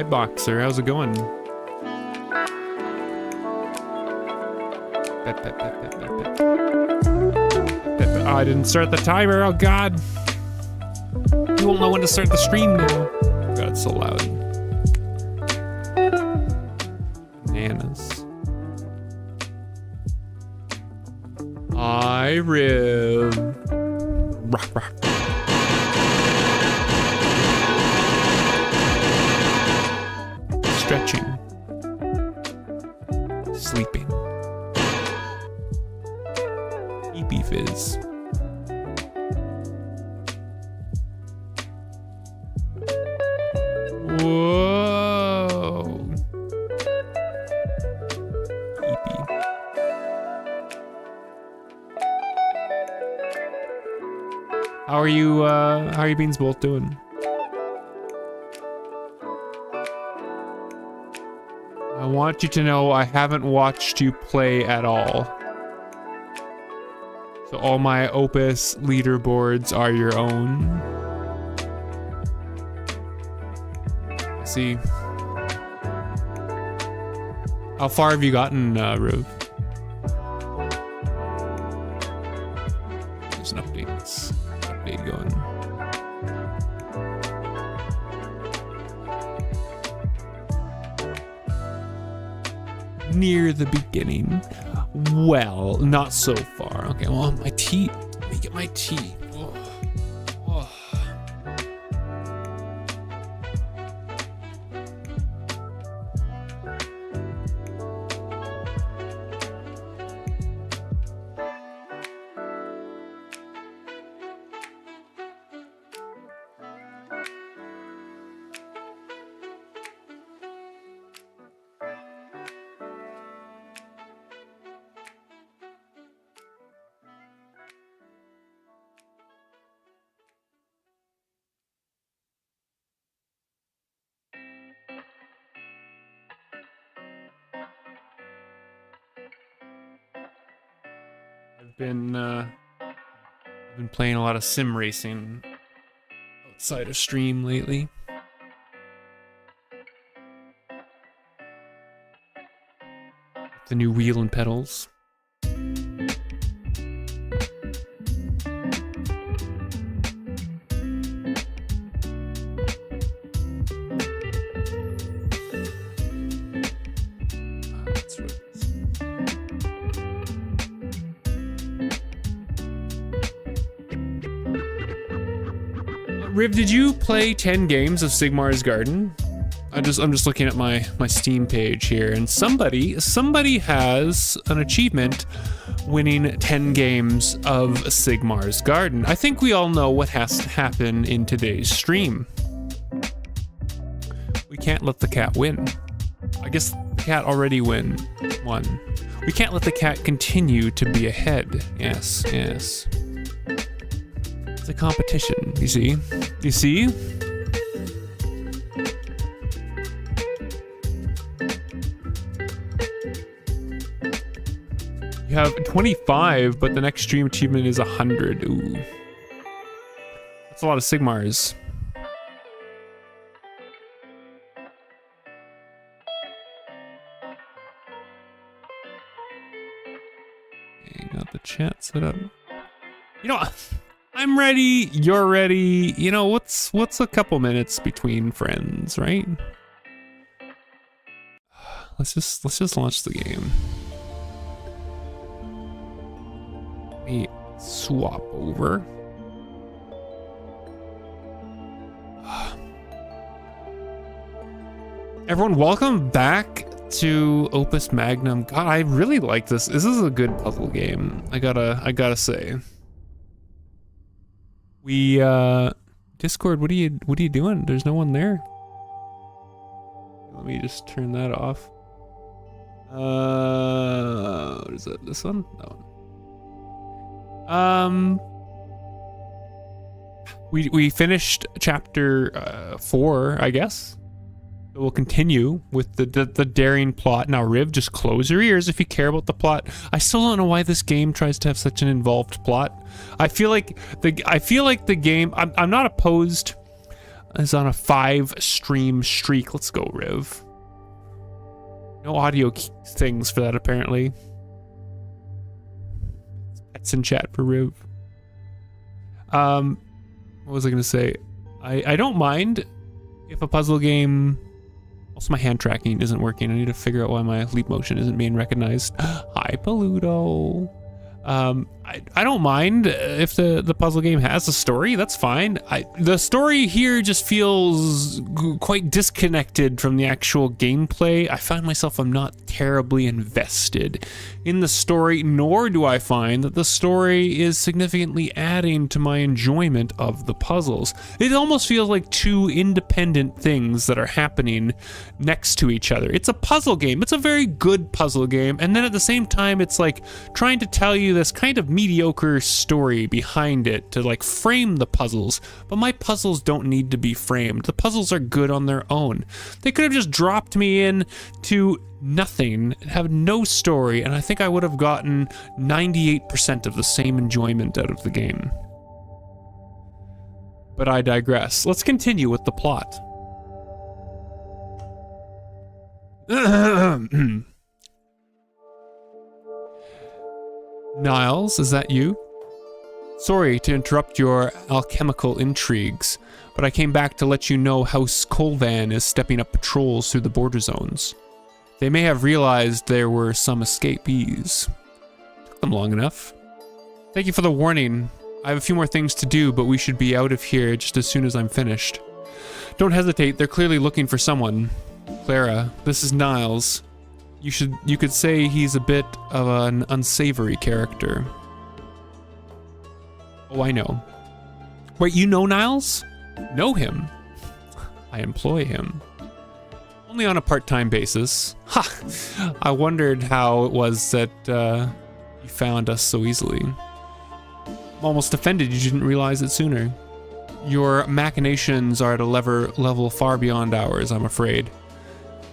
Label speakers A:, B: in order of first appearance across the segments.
A: Hi, Boxer. How's it going? Oh, I didn't start the timer. Oh, God. You won't know when to start the stream now. God, it's so loud. Bananas. I Riv. Rock, rock. Stretching. Sleeping. Beepy fizz. Whoa. Beepy. How are you beans both doing? I want you to know I haven't watched you play at all. So all my Opus leaderboards are your own. Let's see. How far have you gotten, Riv? There's an update going. Near the beginning. Well, not so far. Okay, well, my tea. Let me get my tea. Oh. Oh. I've been playing a lot of sim racing outside of stream lately. The new wheel and pedals. Riv, did you play 10 games of Sigmar's Garden? I'm just looking at my Steam page here, and somebody has an achievement winning 10 games of Sigmar's Garden. I think we all know what has to happen in today's stream. We can't let the cat win. I guess the cat already won. We can't let the cat continue to be ahead. Yes, yes. It's a competition, you see? You see? You have 25, but the next stream achievement is 100. Ooh. That's a lot of Sigmars. Okay, got the chat set up. You know, I'm ready, you're ready. You know, what's a couple minutes between friends, right? Let's just launch the game. Let me swap over. Everyone, welcome back to Opus Magnum. God, I really like this. This is a good puzzle game. I gotta say. We Discord, what are you doing? There's no one there. Let me just turn that off. What is that? This one? No. We finished chapter 4, I guess. We'll continue with the daring plot. Now, Riv, just close your ears if you care about the plot. I still don't know why this game tries to have such an involved plot. I feel like the game. I'm not opposed, is on a 5-stream streak. Let's go, Riv. No audio things for that, apparently. It's in chat for Riv. What was I going to say? I don't mind if a puzzle game... Also, my hand tracking isn't working. I need to figure out why my leap motion isn't being recognized. Hi, Paludo. I don't mind if the puzzle game has a story. That's fine. The story here just feels quite disconnected from the actual gameplay. I find myself I'm not terribly invested in the story, nor do I find that the story is significantly adding to my enjoyment of the puzzles. It almost feels like two independent things that are happening next to each other. It's a puzzle game. It's a very good puzzle game, and then at the same time it's like trying to tell you this kind of mediocre story behind it to like frame the puzzles, but my puzzles don't need to be framed. The puzzles are good on their own. They could have just dropped me in to nothing, have no story, and I think I would have gotten 98% of the same enjoyment out of the game. But I digress. Let's continue with the plot. Niles, is that you? Sorry to interrupt your alchemical intrigues, but I came back to let you know House Colvan is stepping up patrols through the border zones. They may have realized there were some escapees. Took them long enough. Thank you for the warning. I have a few more things to do, but we should be out of here just as soon as I'm finished. Don't hesitate, they're clearly looking for someone. Clara, this is Niles. You could say he's a bit of an unsavory character. Oh, I know. Wait, you know Niles? Know him? I employ him. Only on a part-time basis. Ha! I wondered how it was that you found us so easily. I'm almost offended you didn't realize it sooner. Your machinations are at a level far beyond ours, I'm afraid.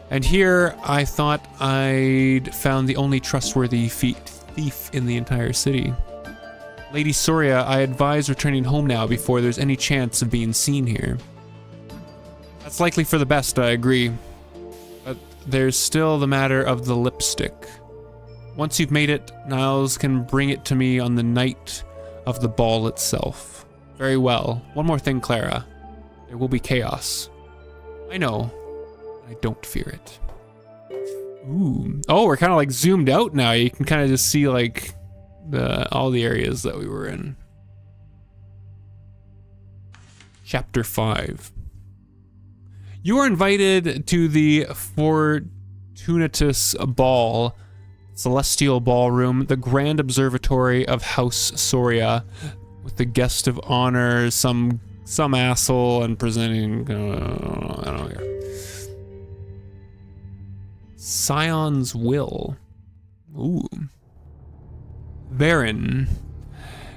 A: And here, I thought I'd found the only trustworthy thief in the entire city. Lady Soria, I advise returning home now before there's any chance of being seen here. That's likely for the best, I agree. But there's still the matter of the lipstick. Once you've made it, Niles can bring it to me on the night of the ball itself. Very well. One more thing, Clara. There will be chaos. I know. I don't fear it. Ooh. Oh, we're kind of like zoomed out now. You can kind of just see like all the areas that we were in. Chapter 5. You are invited to the Fortunatus Ball, Celestial Ballroom, the Grand Observatory of House Soria, with the guest of honor, some asshole, and presenting. I don't know. Scion's Will. Ooh. Baron.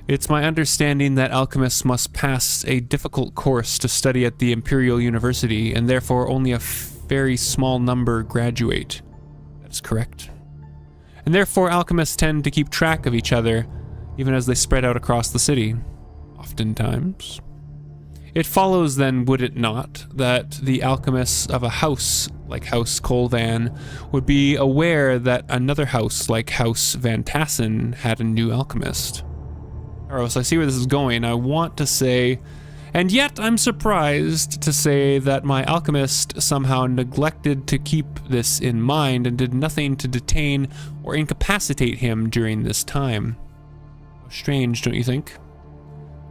A: It's my understanding that alchemists must pass a difficult course to study at the Imperial University, and therefore only a very small number graduate. That is correct. And therefore alchemists tend to keep track of each other, even as they spread out across the city. Oftentimes. It follows then, would it not, that the alchemists of a house like House Colvan would be aware that another house like House Van Tassen had a new alchemist. Taros, I see where this is going. I want to say, and yet I'm surprised to say that my alchemist somehow neglected to keep this in mind and did nothing to detain or incapacitate him during this time. Strange, don't you think?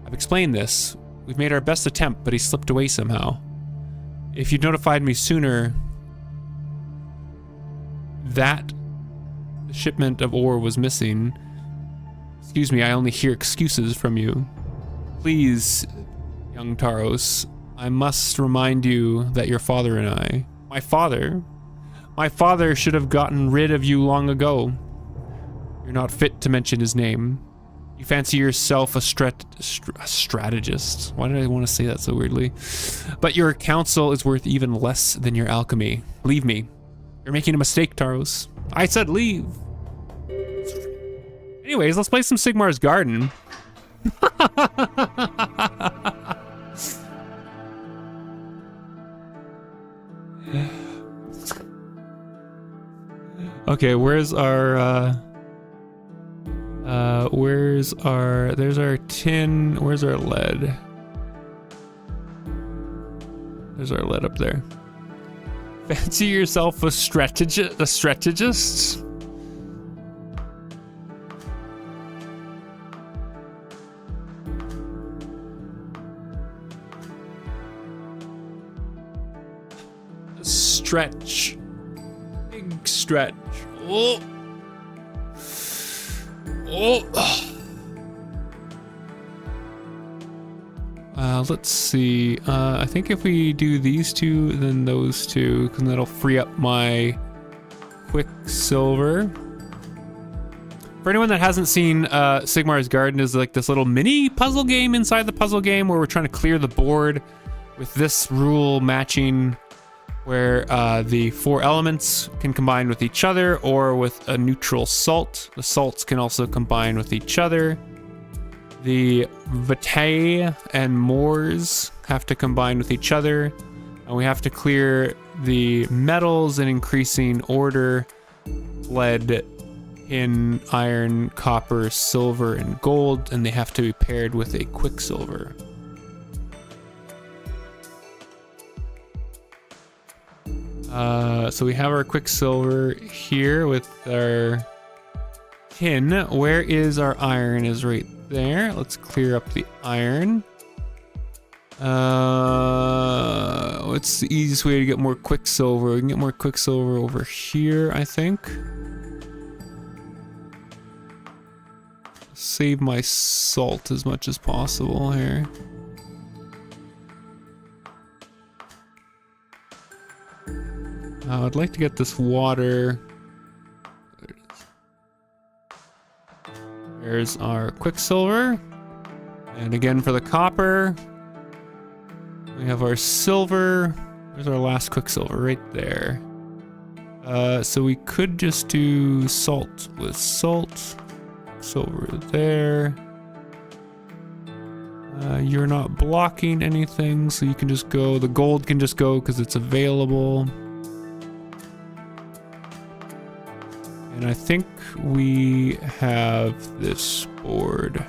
A: I've explained this. We've made our best attempt, but he slipped away somehow. If you'd notified me sooner that the shipment of ore was missing... Excuse me, I only hear excuses from you. Please, young Taros, I must remind you that your father and I... My father should have gotten rid of you long ago. You're not fit to mention his name. You fancy yourself a strategist. Why did I want to say that so weirdly? But your counsel is worth even less than your alchemy. Leave me. You're making a mistake, Taros. I said leave. Anyways, let's play some Sigmar's Garden. Okay, there's our tin, where's our lead? There's our lead up there. Fancy yourself a strategist? Stretch. Big stretch. Oh. Oh. Let's see. I think if we do these two, then those two, because that'll free up my Quicksilver. For anyone that hasn't seen, Sigmar's Garden is like this little mini puzzle game inside the puzzle game where we're trying to clear the board with this rule matching where the 4 elements can combine with each other or with a neutral salt. The salts can also combine with each other. The vitae and mores have to combine with each other. And we have to clear the metals in increasing order. Lead, tin, iron, copper, silver, and gold. And they have to be paired with a quicksilver. So we have our quicksilver here with our tin. Where is our iron? Is right there. Let's clear up the iron. What's the easiest way to get more quicksilver? We can get more quicksilver over here, I think. Save my salt as much as possible here. I'd like to get this water. There it is. There's our quicksilver. And again for the copper, we have our silver. There's our last quicksilver right there. So we could just do salt with salt. Silver there. You're not blocking anything, so you can just go. The gold can just go because it's available. And I think we have this board.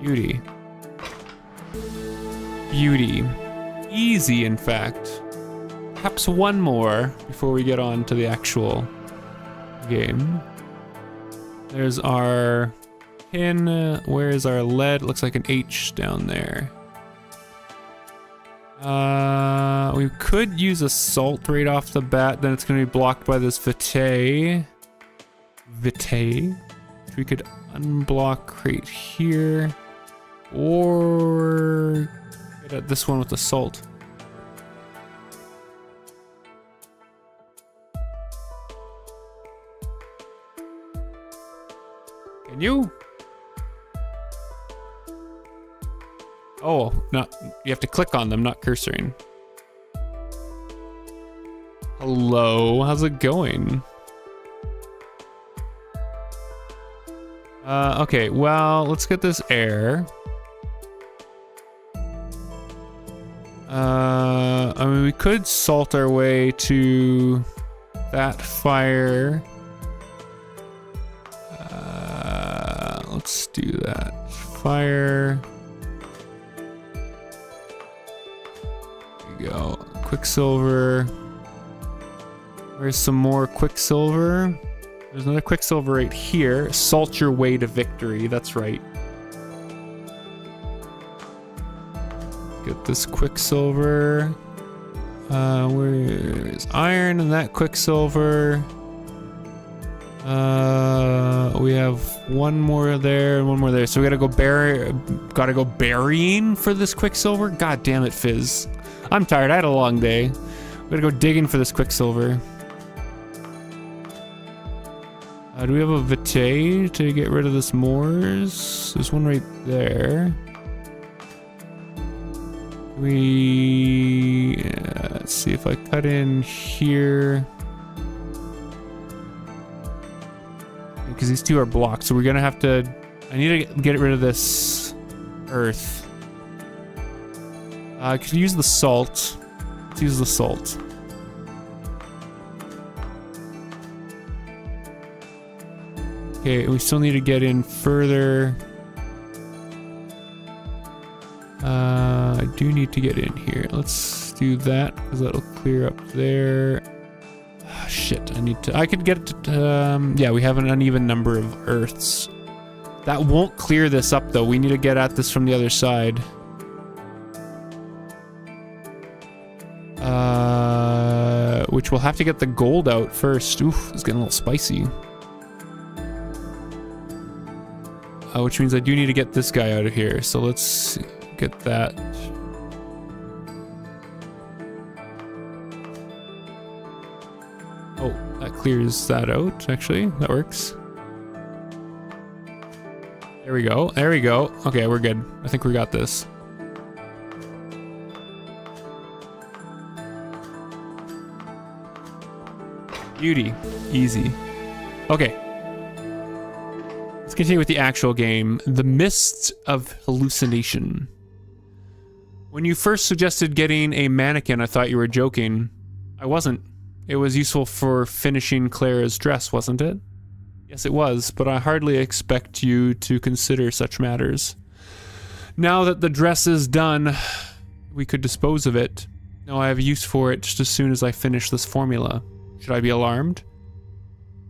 A: Beauty. Beauty. Easy, in fact. Perhaps one more before we get on to the actual game. There's our pin. Where is our lead? Looks like an H down there. We could use a salt right off the bat, then it's going to be blocked by this vitae. Vitae. Which we could unblock right here. Or get at this one with the salt. Can you? Oh, not, you have to click on them, not cursoring. Hello, how's it going? Okay, well, let's get this air. I mean, we could salt our way to that fire. Let's do that. Fire. There you go. Quicksilver. Where's some more quicksilver? There's another quicksilver right here. Salt your way to victory. That's right. Get this quicksilver. Where's iron and that quicksilver? We have one more there and one more there. So we gotta go burying for this quicksilver. God damn it, Fizz. I'm tired. I had a long day. We gotta go digging for this quicksilver. Do we have a vitae to get rid of this Moors? There's one right there. Let's see if I cut in here. Because these two are blocked, so we're gonna have to. I need to get rid of this earth. I could use the salt. Let's use the salt. Okay, we still need to get in further. I do need to get in here. Let's do that, because that'll clear up there. Oh, shit, I could get, yeah, we have an uneven number of earths. That won't clear this up, though. We need to get at this from the other side. Which we'll have to get the gold out first. Oof, it's getting a little spicy. Which means I do need to get this guy out of here. So let's get that. Oh, that clears that out, actually. That works. There we go. There we go. Okay, we're good. I think we got this. Beauty. Easy. Okay. Let's continue with the actual game. The Mist of Hallucination. When you first suggested getting a mannequin, I thought you were joking. I wasn't. It was useful for finishing Clara's dress, wasn't it? Yes, it was, but I hardly expect you to consider such matters. Now that the dress is done, we could dispose of it. Now I have use for it just as soon as I finish this formula. Should I be alarmed?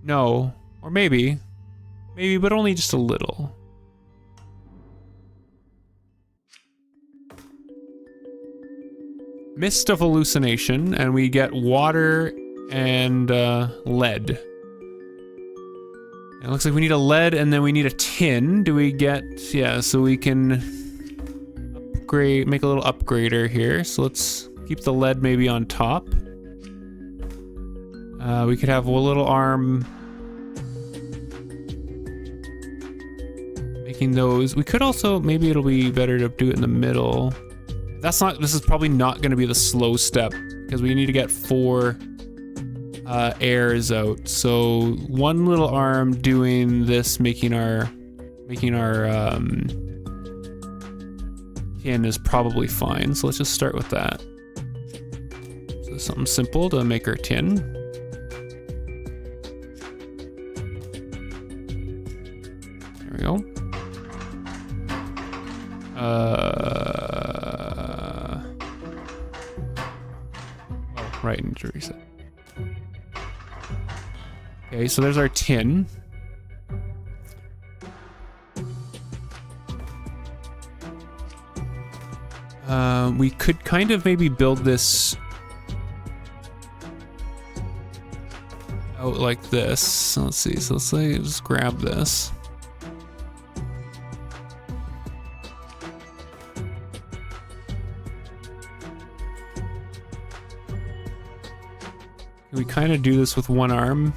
A: No. Or maybe. Maybe, but only just a little. Mist of Hallucination, and we get water and lead. It looks like we need a lead and then we need a tin. Do we get... yeah, so we can upgrade, make a little upgrader here. So let's keep the lead maybe on top. We could have a little arm making those. We could also, maybe it'll be better to do it in the middle. That's not, this is probably not going to be the slow step because we need to get 4 airs out. So one little arm doing this, making our tin is probably fine. So let's just start with that. So something simple to make our tin. There we go. Oh, right, need to reset. Okay, so there's our tin. We could kind of maybe build this out like this. So let's see. So let's say just grab this. We kind of do this with one arm,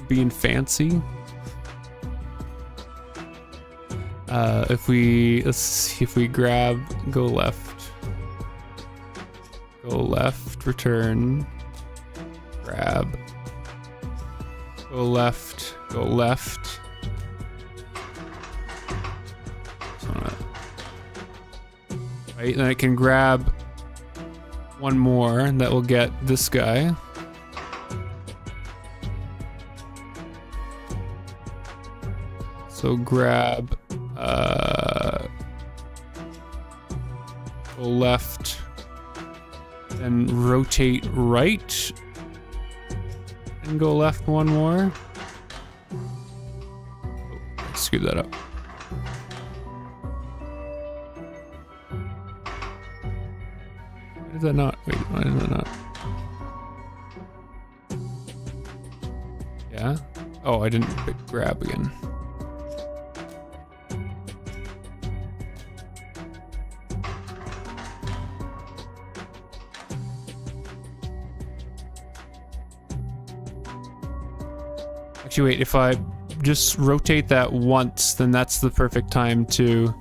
A: being fancy. Let's see if we grab, go left, return, grab, go left, right, and I can grab one more, and that will get this guy. So grab, go left, then rotate right, and go left one more. Oh, I screwed that up. Why did that not? Wait, why did that not? Yeah? Oh, I didn't pick grab again. Actually, wait, if I just rotate that once, then that's the perfect time to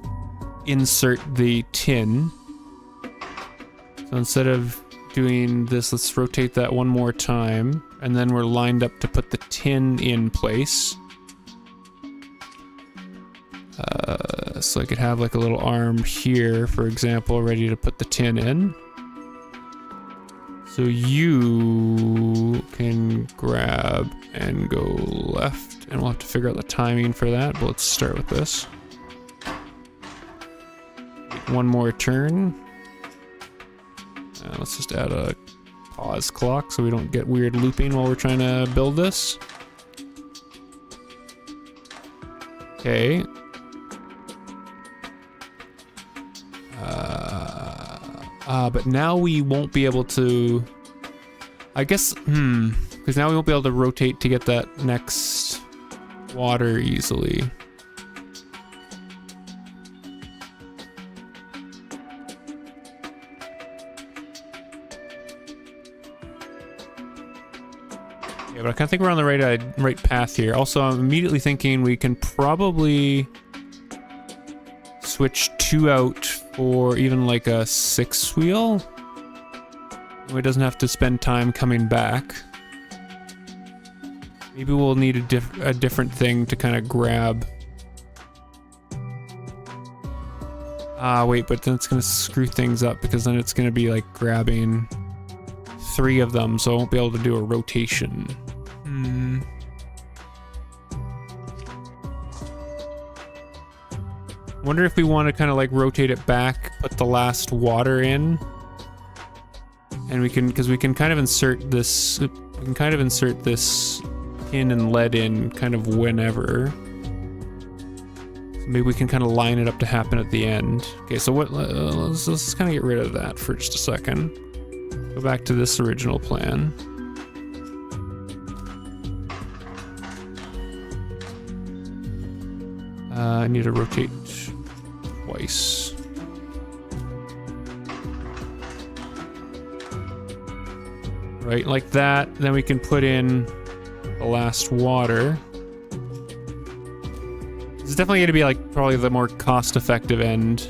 A: insert the tin. So instead of doing this, let's rotate that one more time, and then we're lined up to put the tin in place. So I could have like a little arm here, for example, ready to put the tin in. So you can grab and go left, and we'll have to figure out the timing for that, but let's start with this. One more turn. Let's just add a pause clock so we don't get weird looping while we're trying to build this. Okay. But now we won't be able to... I guess, because now we won't be able to rotate to get that next water easily. Yeah, but I kind of think we're on the right path here. Also, I'm immediately thinking we can probably switch 2 out for even like a 6-wheel. It doesn't have to spend time coming back. Maybe we'll need a different thing to kind of grab. Wait, but then it's gonna screw things up because then it's gonna be like grabbing 3 of them, so I won't be able to do a rotation. Wonder if we want to kind of like rotate it back, put the last water in, and we can kind of insert this. We can kind of insert this pin and lead in kind of whenever. So maybe we can kind of line it up to happen at the end. Okay, so what? Let's kind of get rid of that for just a second. Go back to this original plan. I need to rotate twice. Right, like that. Then we can put in the last water. This is definitely going to be like probably the more cost-effective end.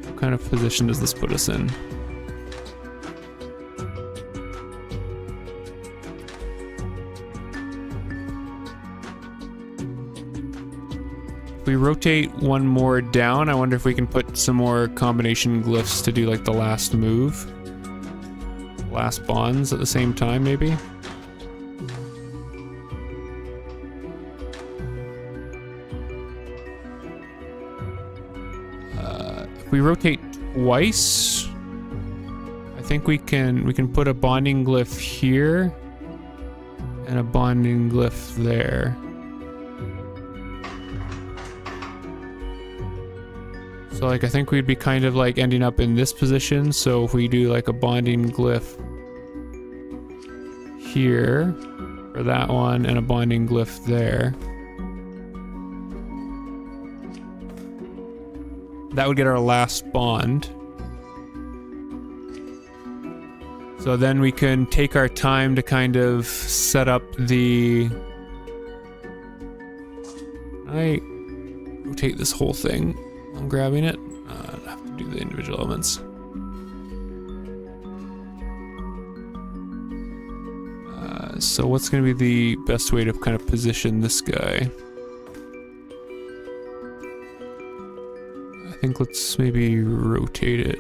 A: What kind of position does this put us in? If we rotate one more down, I wonder if we can put some more combination glyphs to do like the last move. Last bonds at the same time, maybe? If we rotate twice, I think we can put a bonding glyph here and a bonding glyph there. So like I think we'd be kind of like ending up in this position. So if we do like a bonding glyph here for that one and a bonding glyph there, that would get our last bond. So then we can take our time to kind of set up the... I rotate this whole thing. I'm grabbing it. I have to do the individual elements. So what's going to be the best way to kind of position this guy? I think let's maybe rotate it.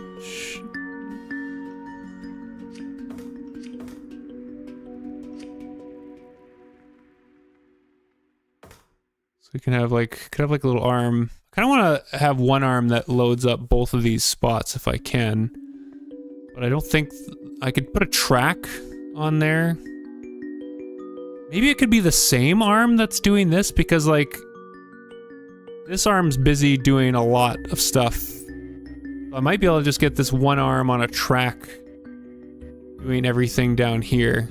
A: So we can have like, could have like a little arm. I kind of want to have one arm that loads up both of these spots if I can. But I don't think I could put a track on there. Maybe it could be the same arm that's doing this because like this arm's busy doing a lot of stuff. I might be able to just get this one arm on a track doing everything down here.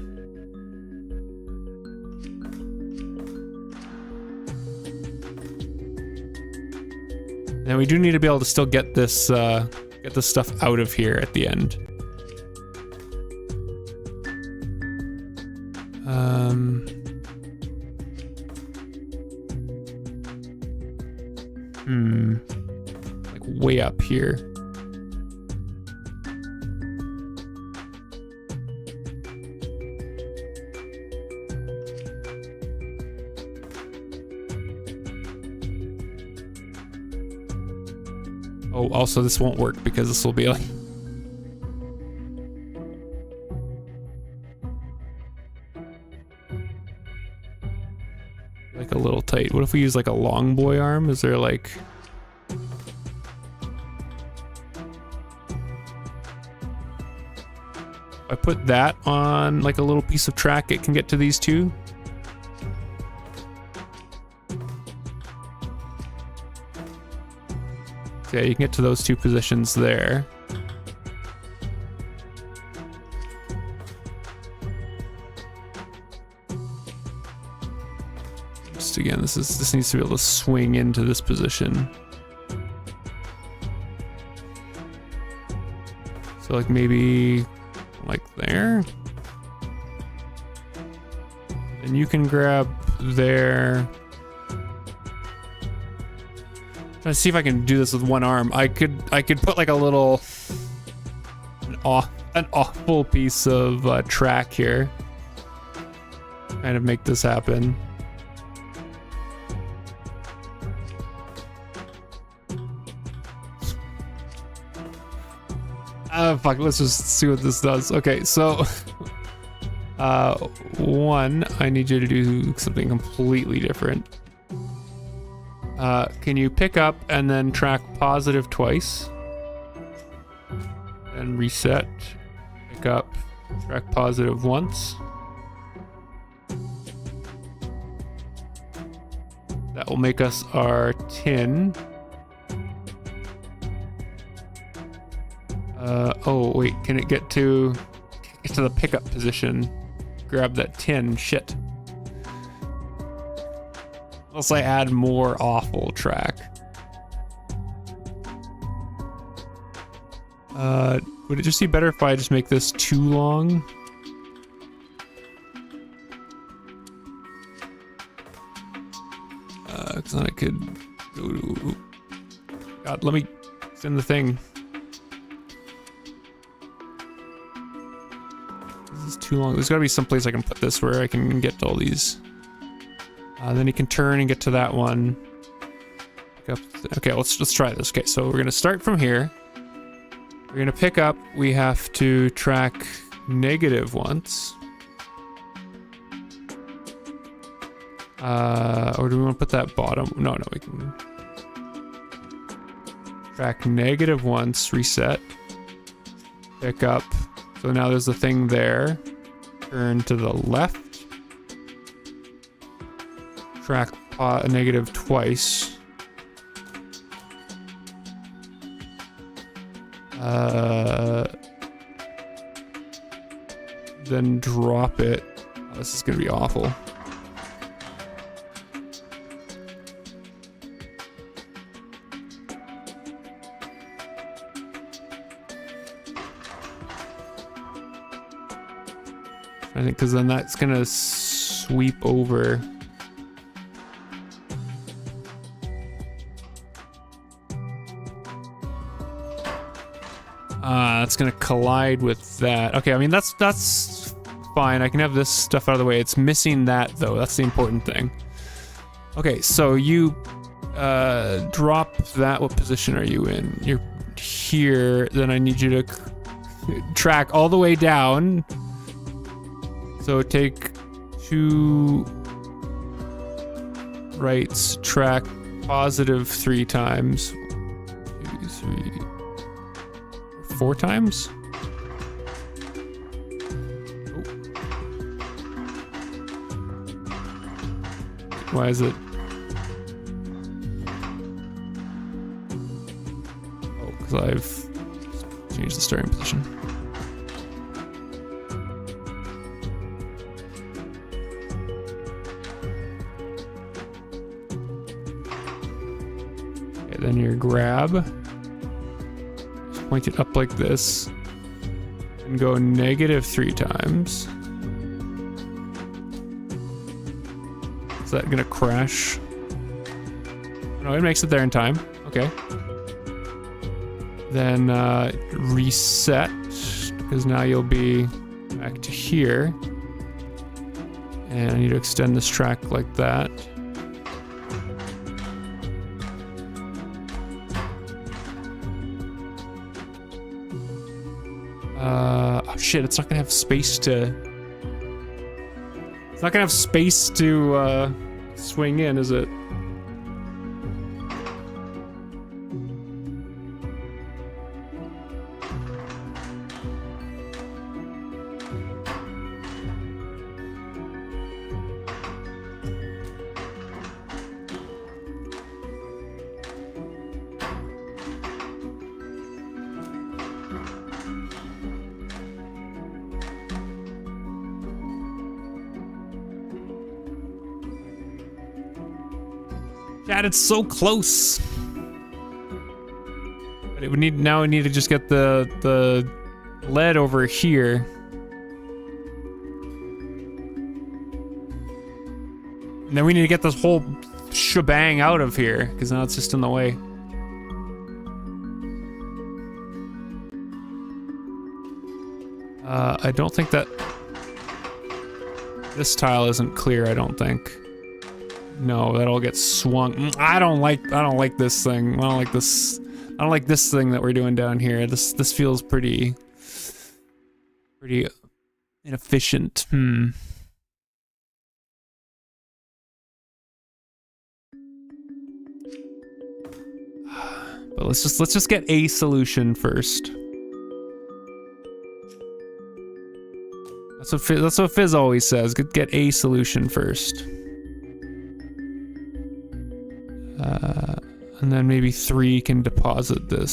A: Now we do need to be able to still get this stuff out of here at the end. Like way up here. Oh, also this won't work because this will be like... like a little tight. What if we use like a long boy arm? Is there like... If I put that on like a little piece of track, it can get to these two. Okay, you can get to those two positions there. Just again, this needs to be able to swing into this position. So like maybe like there. And you can grab there. Trying to see if I can do this with one arm. I could put like a little an awful piece of track here. Kind of make this happen. Fuck, let's just see what this does. Okay, so one, I need you to do something completely different. Can you pick up and then track positive twice? Then reset, pick up, track positive once. That will make us our tin. Oh wait, can it get to the pickup position? Grab that tin, shit. Unless I add more awful track. Would it just be better if I just make this too long? Cause then I could go to... God, let me send the thing. This is too long. There's gotta be some place I can put this where I can get to all these. Then you can turn and get to that one. Okay, let's try this. Okay, so we're gonna start from here. We're gonna pick up. We have to track negative once. Or do we want to put that bottom? No, we can track negative once, reset, pick up. So now there's the thing there. Turn to the left. Track negative twice. Then drop it. Oh, this is gonna be awful. I think because then that's gonna sweep over. It's gonna collide with that. Okay, I mean that's fine. I can have this stuff out of the way. It's missing that though. That's the important thing. Okay, so you drop that. What position are you in? You're here. Then I need you to track all the way down. So take 2 rights, track positive 3 times. 2, 3, 4 times? Oh. Why is it? Oh, because I've changed the starting position. Okay, then your grab. Point it up like this and go negative 3 times. Is that gonna crash? No, it makes it there in time. Okay. Then reset, because now you'll be back to here. And I need to extend this track like that. Oh shit, it's not gonna have space to... It's not gonna have space to, swing in, is it? Dad, it's so close. But it would need, now we need to just get the lead over here. And then we need to get this whole shebang out of here, because now it's just in the way. I don't think that... This tile isn't clear, I don't think. No, that all gets swung. I don't like this thing. I don't like this thing that we're doing down here. This feels pretty inefficient. But let's just get a solution first. That's what Fizz always says. Get a solution first. And then maybe 3 can deposit this.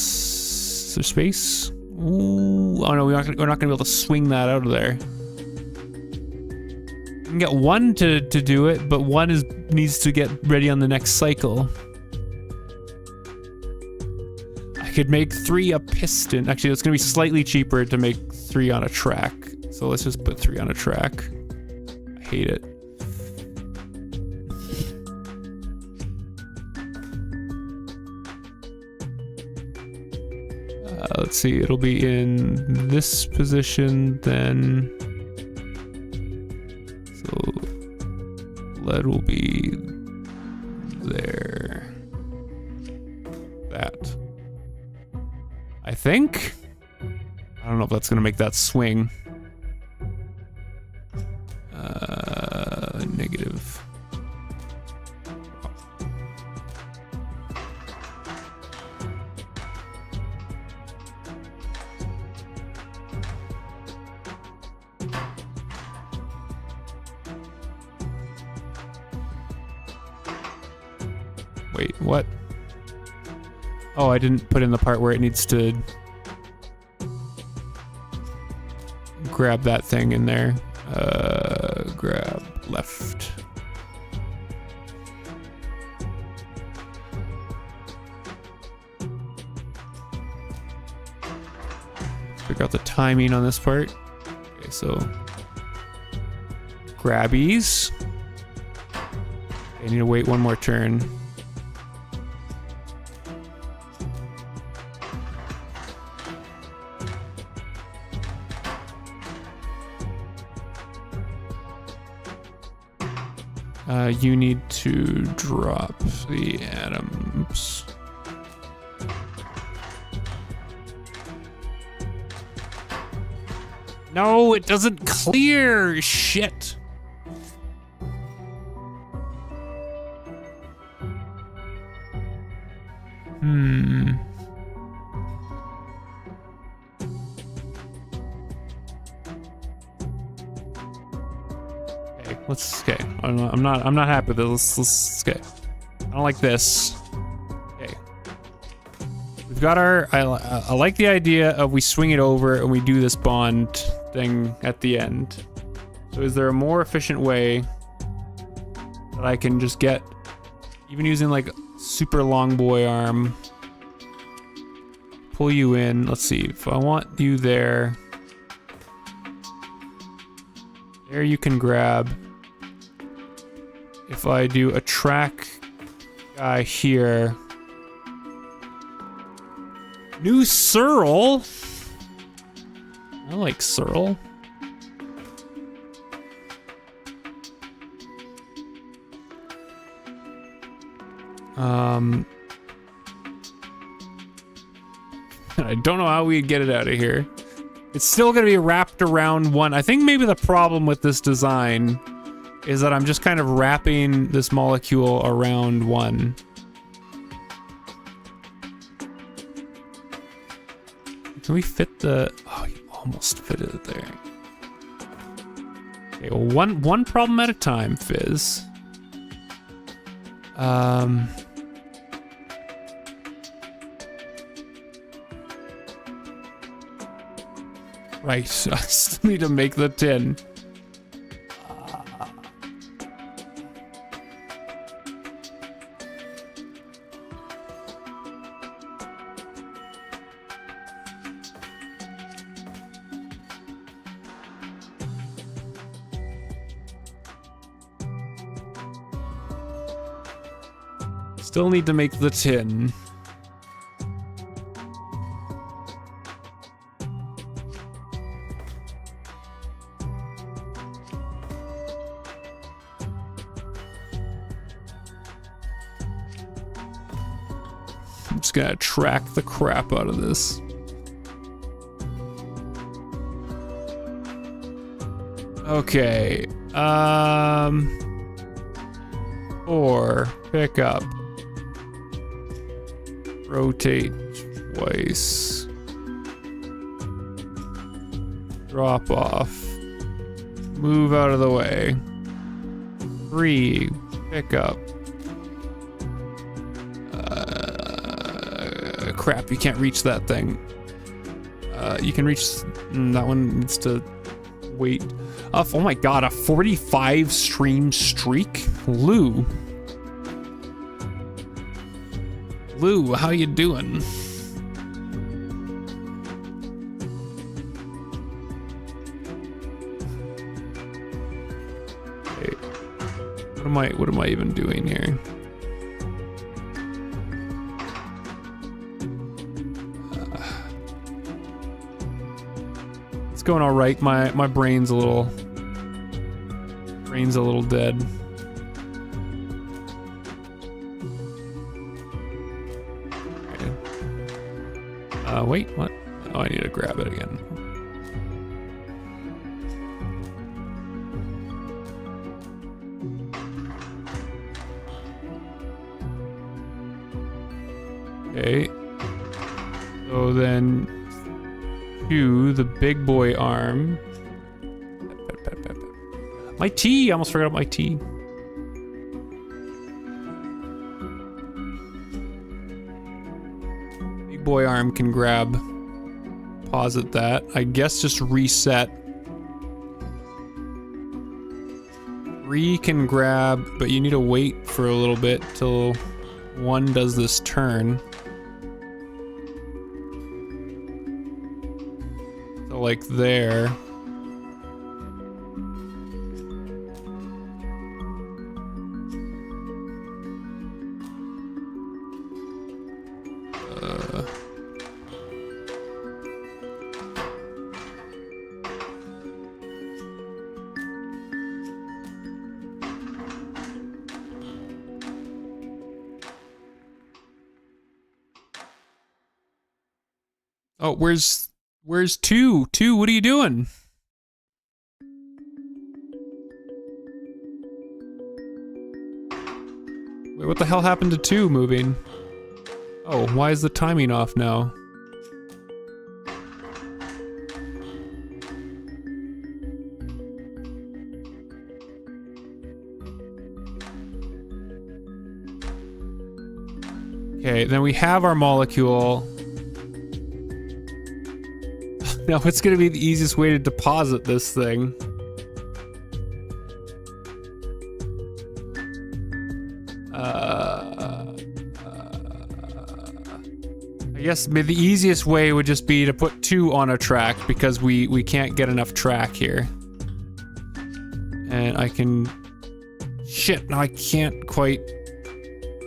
A: Is there space? Ooh, oh no, we're not gonna be able to swing that out of there. We can get 1 to do it, but 1 needs to get ready on the next cycle. I could make 3 a piston. Actually, it's gonna be slightly cheaper to make 3 on a track. So let's just put 3 on a track. I hate it. Let's see, it'll be in this position, then... So... lead will be... there. That. I think? I don't know if that's gonna make that swing. Negative. Wait, what? Oh, I didn't put in the part where it needs to grab that thing in there. Grab left. Figure out the timing on this part. Okay, so grabbies. I need to wait 1 more turn. You need to drop the atoms. No, it doesn't clear! Shit! Okay, I'm not happy with this. Let's okay. I don't like this. Okay. We've got our, I like the idea of we swing it over and we do this bond thing at the end. So is there a more efficient way that I can just get, even using like super long boy arm, pull you in? Let's see, if I want you there, you can grab. If I do a track guy here. New Searle? I like Searle. I don't know how we'd get it out of here. It's still gonna be wrapped around one. I think maybe the problem with this design is that I'm just kind of wrapping this molecule around one. Can we fit the... Oh, you almost fitted it there. Okay, well, one problem at a time, Fizz. Right, I still need to make the tin. Still need to make the tin. I'm just gonna track the crap out of this. Okay. 4. Pick up. Rotate twice. Drop off. Move out of the way. 3. Pick up. Crap, you can't reach that thing. You can reach... that one needs to wait. Oh my god, a 45 stream streak? Lou. Lou, how you doing? Okay. What am I even doing here? It's going all right. My brain's a little dead. Wait, what? Oh, I need to grab it again. Okay. So then, to the big boy arm. My tea! I almost forgot my tea. Boy arm can grab, posit that. I guess just reset. 3 can grab, but you need to wait for a little bit till 1 does this turn. So like there. Oh, where's 2? 2, what are you doing? Wait, what the hell happened to 2 moving? Oh, why is the timing off now? Okay, then we have our molecule. Now, what's gonna be the easiest way to deposit this thing? I guess the easiest way would just be to put 2 on a track because we can't get enough track here. And I can... Shit, no, I can't quite...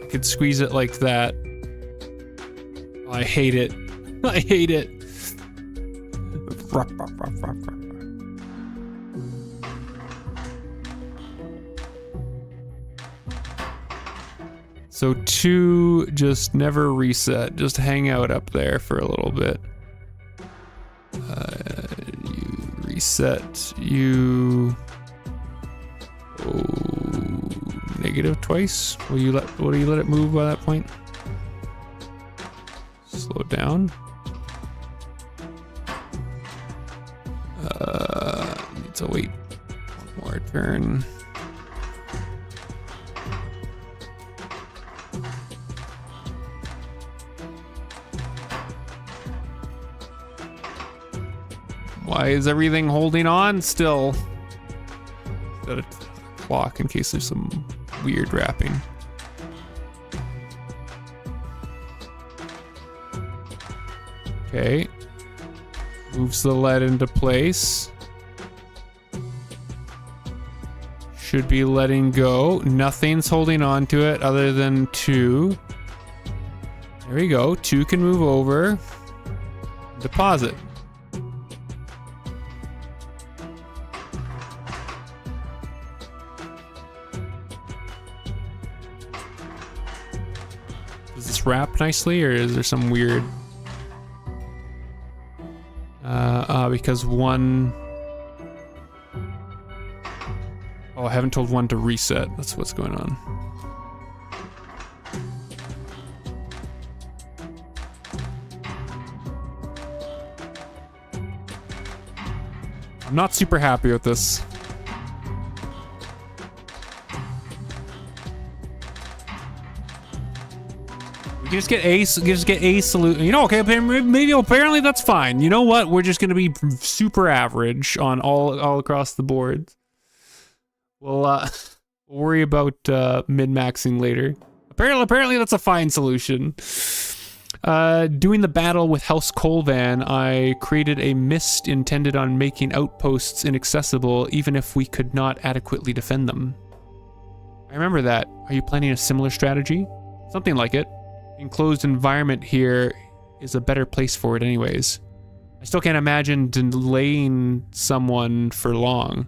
A: I could squeeze it like that. Oh, I hate it. I hate it. So 2 just never reset, just hang out up there for a little bit. reset you. Oh, negative twice. Will you let it move by that point? Slow down. Need to wait one more turn. Why is everything holding on still? Set a clock in case there's some weird wrapping. Okay. Moves the lead into place. Should be letting go. Nothing's holding on to it other than 2. There we go. 2 can move over. Deposit. Does this wrap nicely, or is there some weird... because 1... Oh, I haven't told 1 to reset. That's what's going on. I'm not super happy with this. We can just get a solution. You know, okay, maybe apparently that's fine. You know what? We're just gonna be super average on all across the board. We'll worry about min-maxing later. Apparently that's a fine solution. Doing the battle with House Colvan, I created a mist intended on making outposts inaccessible, even if we could not adequately defend them. I remember that. Are you planning a similar strategy? Something like it. Enclosed environment here is a better place for it anyways. I still can't imagine delaying someone for long.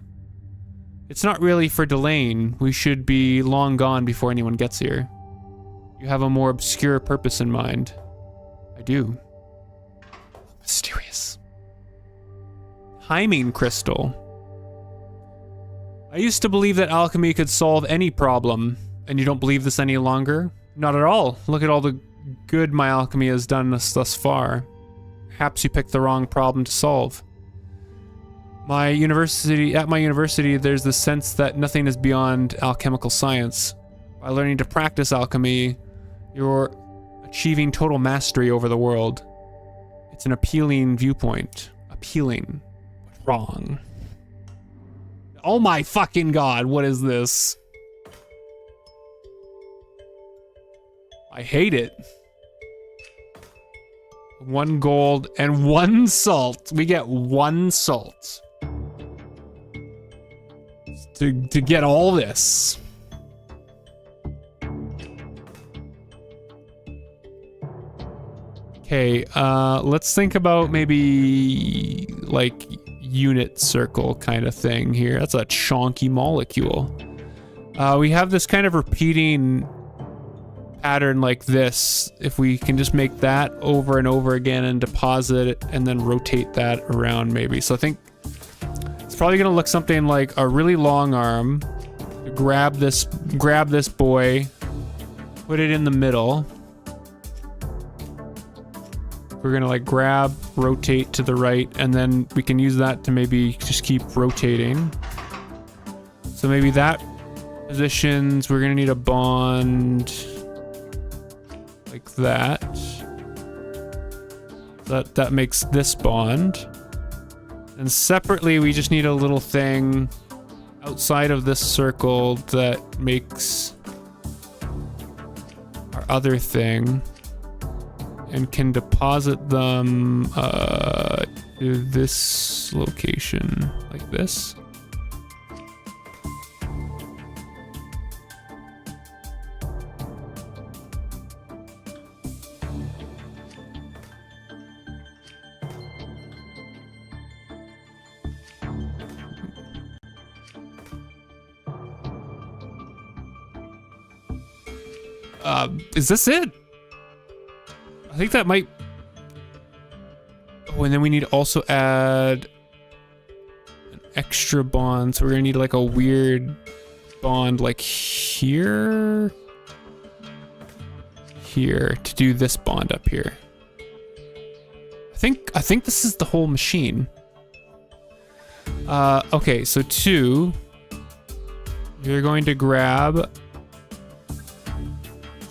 A: It's not really for delaying. We should be long gone before anyone gets here. You have a more obscure purpose in mind. I do. Mysterious. Timing crystal. I used to believe that alchemy could solve any problem, and you don't believe this any longer? Not at all. Look at all the good my alchemy has done us thus far. Perhaps you picked the wrong problem to solve. At my university, there's the sense that nothing is beyond alchemical science. By learning to practice alchemy, you're achieving total mastery over the world. It's an appealing viewpoint. Appealing, but wrong. Oh my fucking god, what is this? I hate it. 1 gold and 1 salt. We get 1 salt. To get all this. Okay, let's think about maybe like unit circle kind of thing here. That's a chonky molecule. We have this kind of repeating pattern like this. If we can just make that over and over again and deposit it and then rotate that around maybe. So I think it's probably gonna look something like a really long arm. Grab this boy, put it in the middle. We're gonna like grab, rotate to the right, and then we can use that to maybe just keep rotating. So maybe that positions, we're gonna need a bond like that. That makes this bond. And separately, we just need a little thing outside of this circle that makes our other thing and can deposit them to this location, like this. Is this it? I think that might... Oh, and then we need to also add extra bond, so we're gonna need like a weird bond like here to do this bond up here. I think this is the whole machine. Okay, so 2, you're going to grab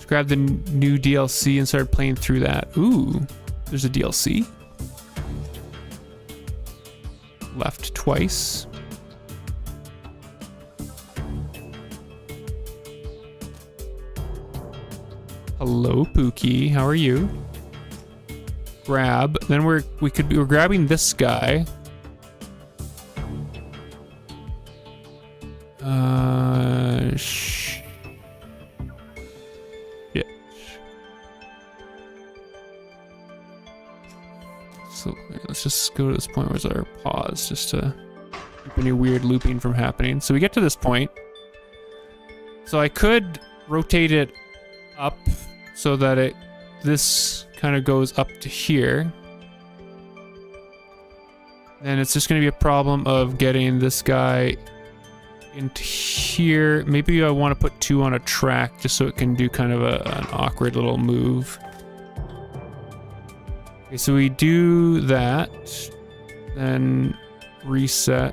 A: the new DLC and start playing through that. Ooh, there's a DLC. Left twice. Hello, Pookie. How are you? Grab. Then we're grabbing this guy. Shit. So let's just go to this point. Where's our pause? Just to keep any weird looping from happening. So we get to this point. So I could rotate it up so that this kind of goes up to here. And it's just going to be a problem of getting this guy into here. Maybe I want to put 2 on a track just so it can do kind of an awkward little move. Okay, so we do that, then reset,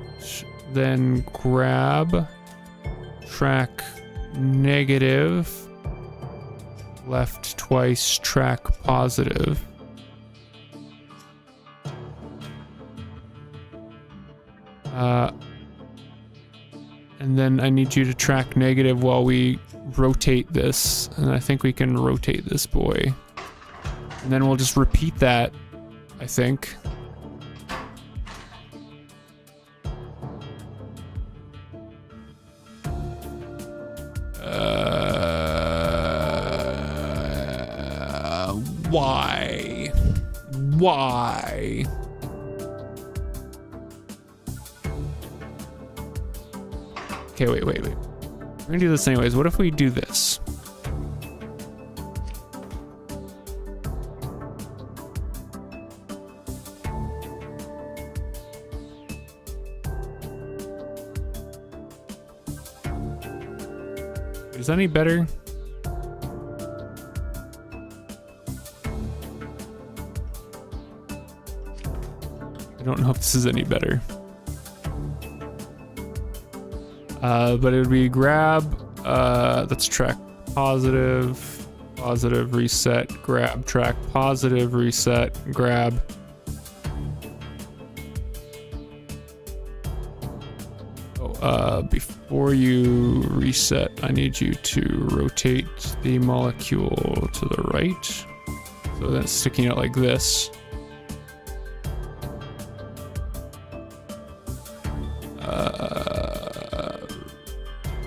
A: then grab, track negative, left twice, track positive. And then I need you to track negative while we rotate this, and I think we can rotate this boy. And then we'll just repeat that, I think. Why? Why? Okay, wait. We're gonna do this anyways. What if we do this? Is that any better? I don't know if this is any better. But it would be grab, let's track positive, reset, grab, track positive, reset, grab. Before you reset, I need you to rotate the molecule to the right. So then it's sticking out like this.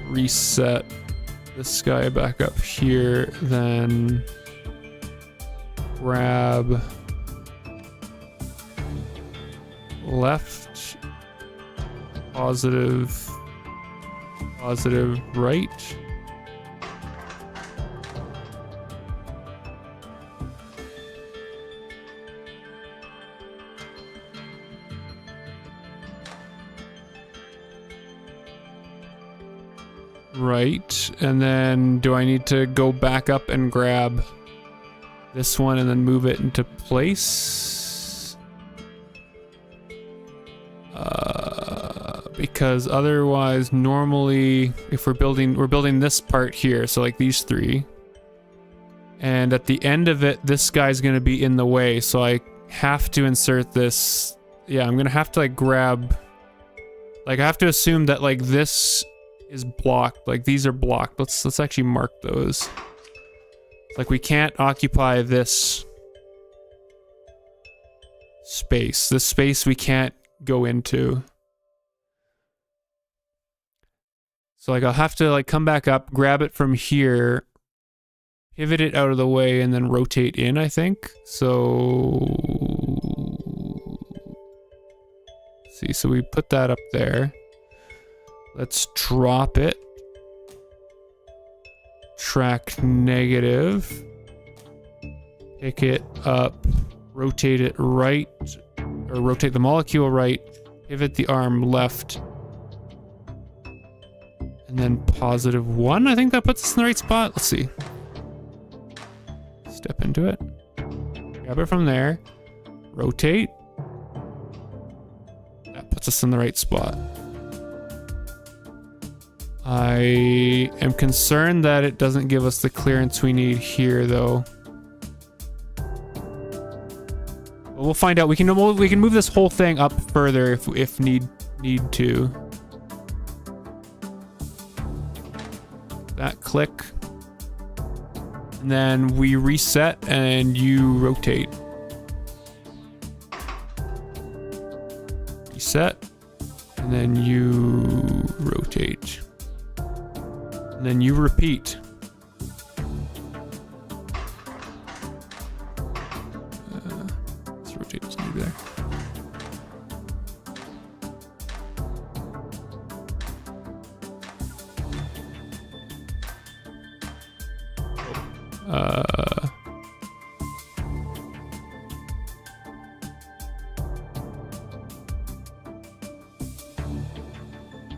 A: Reset this guy back up here, then grab left, positive, right. Right, and then do I need to go back up and grab this one and then move it into place? Because otherwise, normally, if we're building this part here, so like these 3, and at the end of it, this guy's gonna be in the way, so I have to insert this. Yeah, I'm gonna have to like grab, like I have to assume that like this is blocked, like these are blocked. Let's actually mark those. Like we can't occupy this space. This space we can't go into. So like I'll have to like come back up, grab it from here, pivot it out of the way, and then rotate in, I think. So let's see, so we put that up there. Let's drop it. Track negative. Pick it up. Rotate it right. Or rotate the molecule right. Pivot the arm left. And then +1. I think that puts us in the right spot. Let's see. Step into it. Grab it from there. Rotate. That puts us in the right spot. I am concerned that it doesn't give us the clearance we need here, though. But we'll find out. We can move this whole thing up further if need to. That click. And then we reset and you rotate. Reset. And then you rotate. And then you repeat. Let's rotate this maybe there.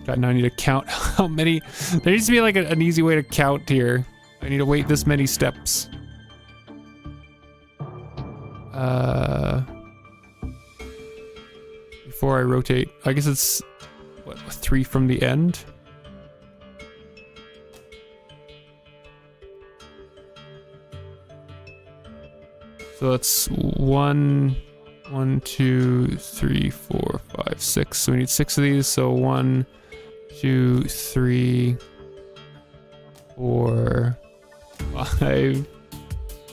A: God, now I need to count how many. There needs to be like an easy way to count here. I need to wait this many steps. Before I rotate. I guess it's, what, 3 from the end? So it's 1, 2, 3, 4, 5, 6. So we need 6 of these. So 1, 2, 3, 4, 5,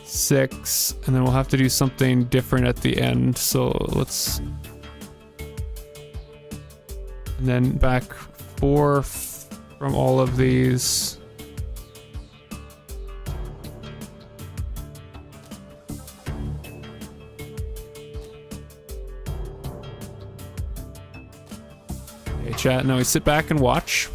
A: 6, and then we'll have to do something different at the end. So let's, and then back 4 from all of these. Okay, chat. Now we sit back and watch.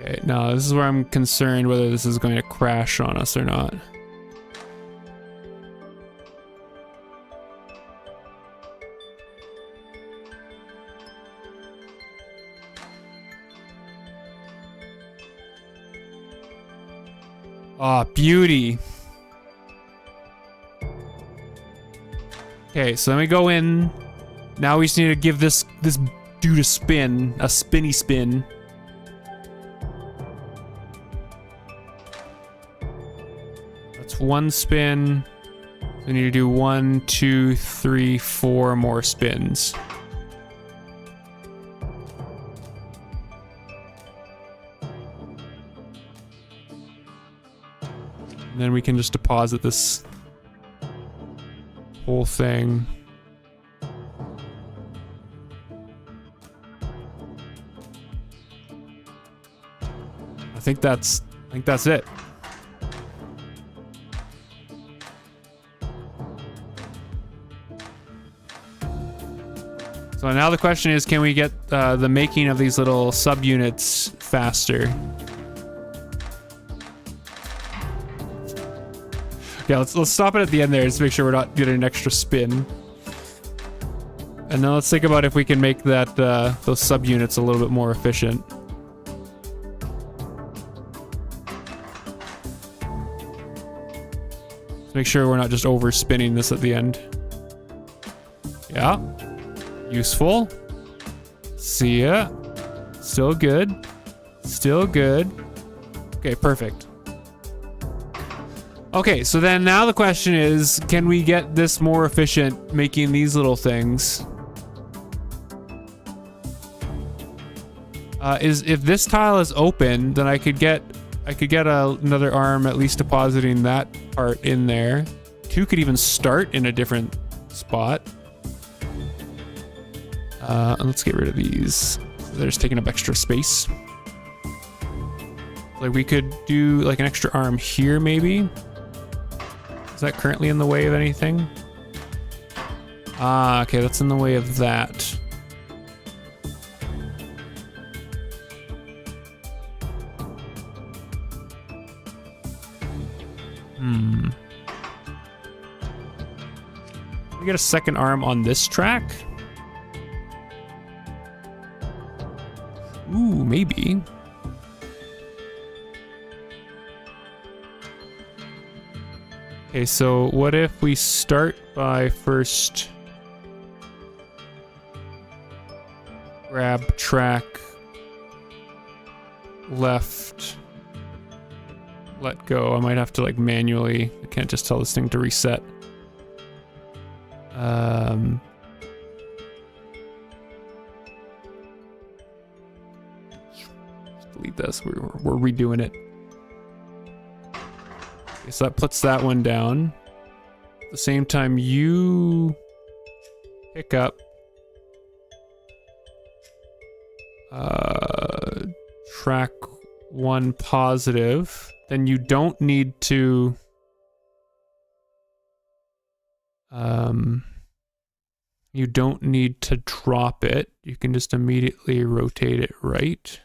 A: Okay, now this is where I'm concerned whether this is going to crash on us or not. Ah, beauty. Okay, so then we go in. Now we just need to give this dude a spin, a spinny spin. That's 1 spin. We need to do 1, 2, 3, 4 more spins. And then we can just deposit this whole thing. I think that's it. So now the question is, can we get the making of these little subunits faster? Yeah, let's stop it at the end there just to make sure we're not getting an extra spin. And then let's think about if we can make that those subunits a little bit more efficient. Let's make sure we're not just over spinning this at the end. Yeah. Useful. See ya. Still good. Still good. Okay, perfect. Okay, so then now the question is, can we get this more efficient making these little things? If this tile is open, then I could get another arm at least depositing that part in there. 2 could even start in a different spot. And let's get rid of these. They're just taking up extra space. Like we could do like an extra arm here maybe. Is that currently in the way of anything? Ah, okay, that's in the way of that. We get a second arm on this track? Ooh, maybe. Okay, so what if we start by first grab track left, let go. I might have to like manually, I can't just tell this thing to reset. Delete this, we're redoing it. Okay, so that puts that one down. At the same time, you pick up track 1 positive, then you don't need to drop it. You can just immediately rotate it right.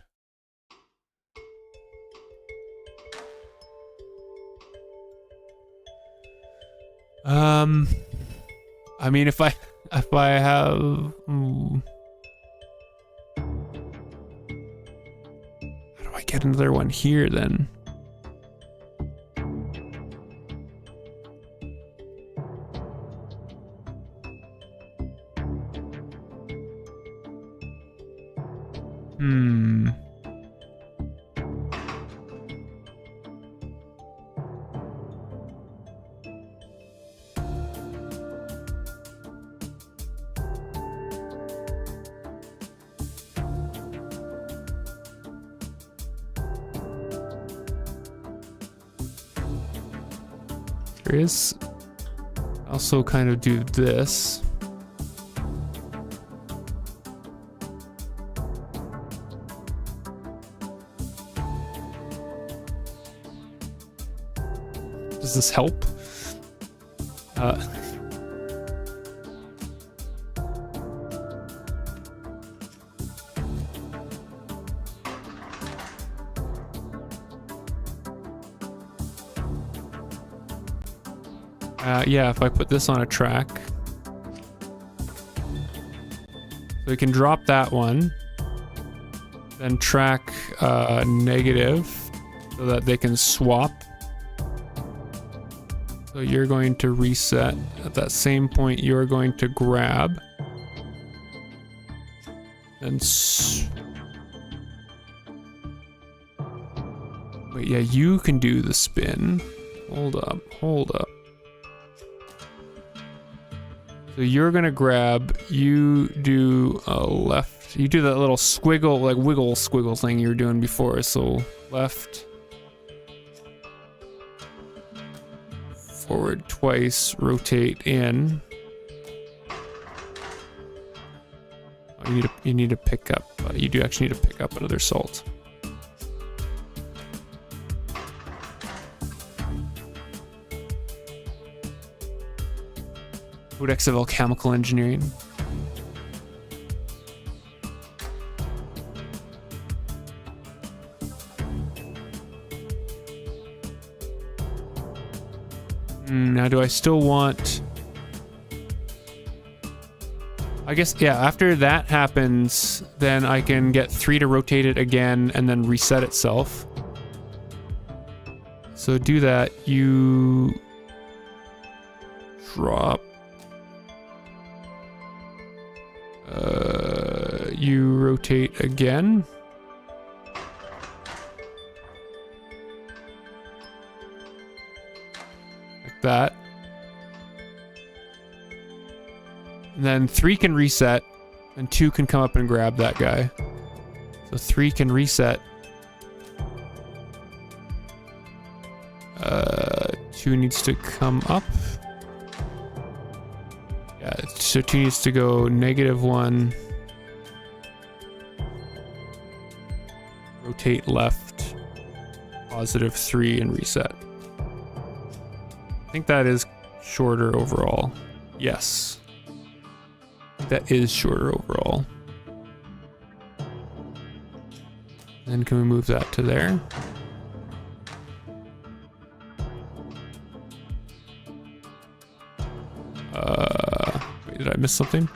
A: I mean, if I have, how do I get another one here then? There is also kind of do this. Does this help? Yeah, if I put this on a track. So we can drop that one. Then track negative so that they can swap. So you're going to reset. At that same point, you're going to grab. And wait, yeah, you can do the spin. Hold up, hold up. So you're gonna grab, you do a left, you do that little squiggle, like wiggle squiggle thing you were doing before. So left, forward twice, rotate in. Oh, you need to pick up, you do actually need to pick up another salt. Codex of Alchemical Engineering. Now do I still want... I guess, yeah, after that happens, then I can get 3 to rotate it again and then reset itself. So do that, you drop. You rotate again. Like that. And then 3 can reset, and 2 can come up and grab that guy. So 3 can reset. 2 needs to come up. Yeah, so 2 needs to go -1. Rotate left, +3 and reset. I think that is shorter overall. Yes. That is shorter overall. Then can we move that to there? Did I miss something?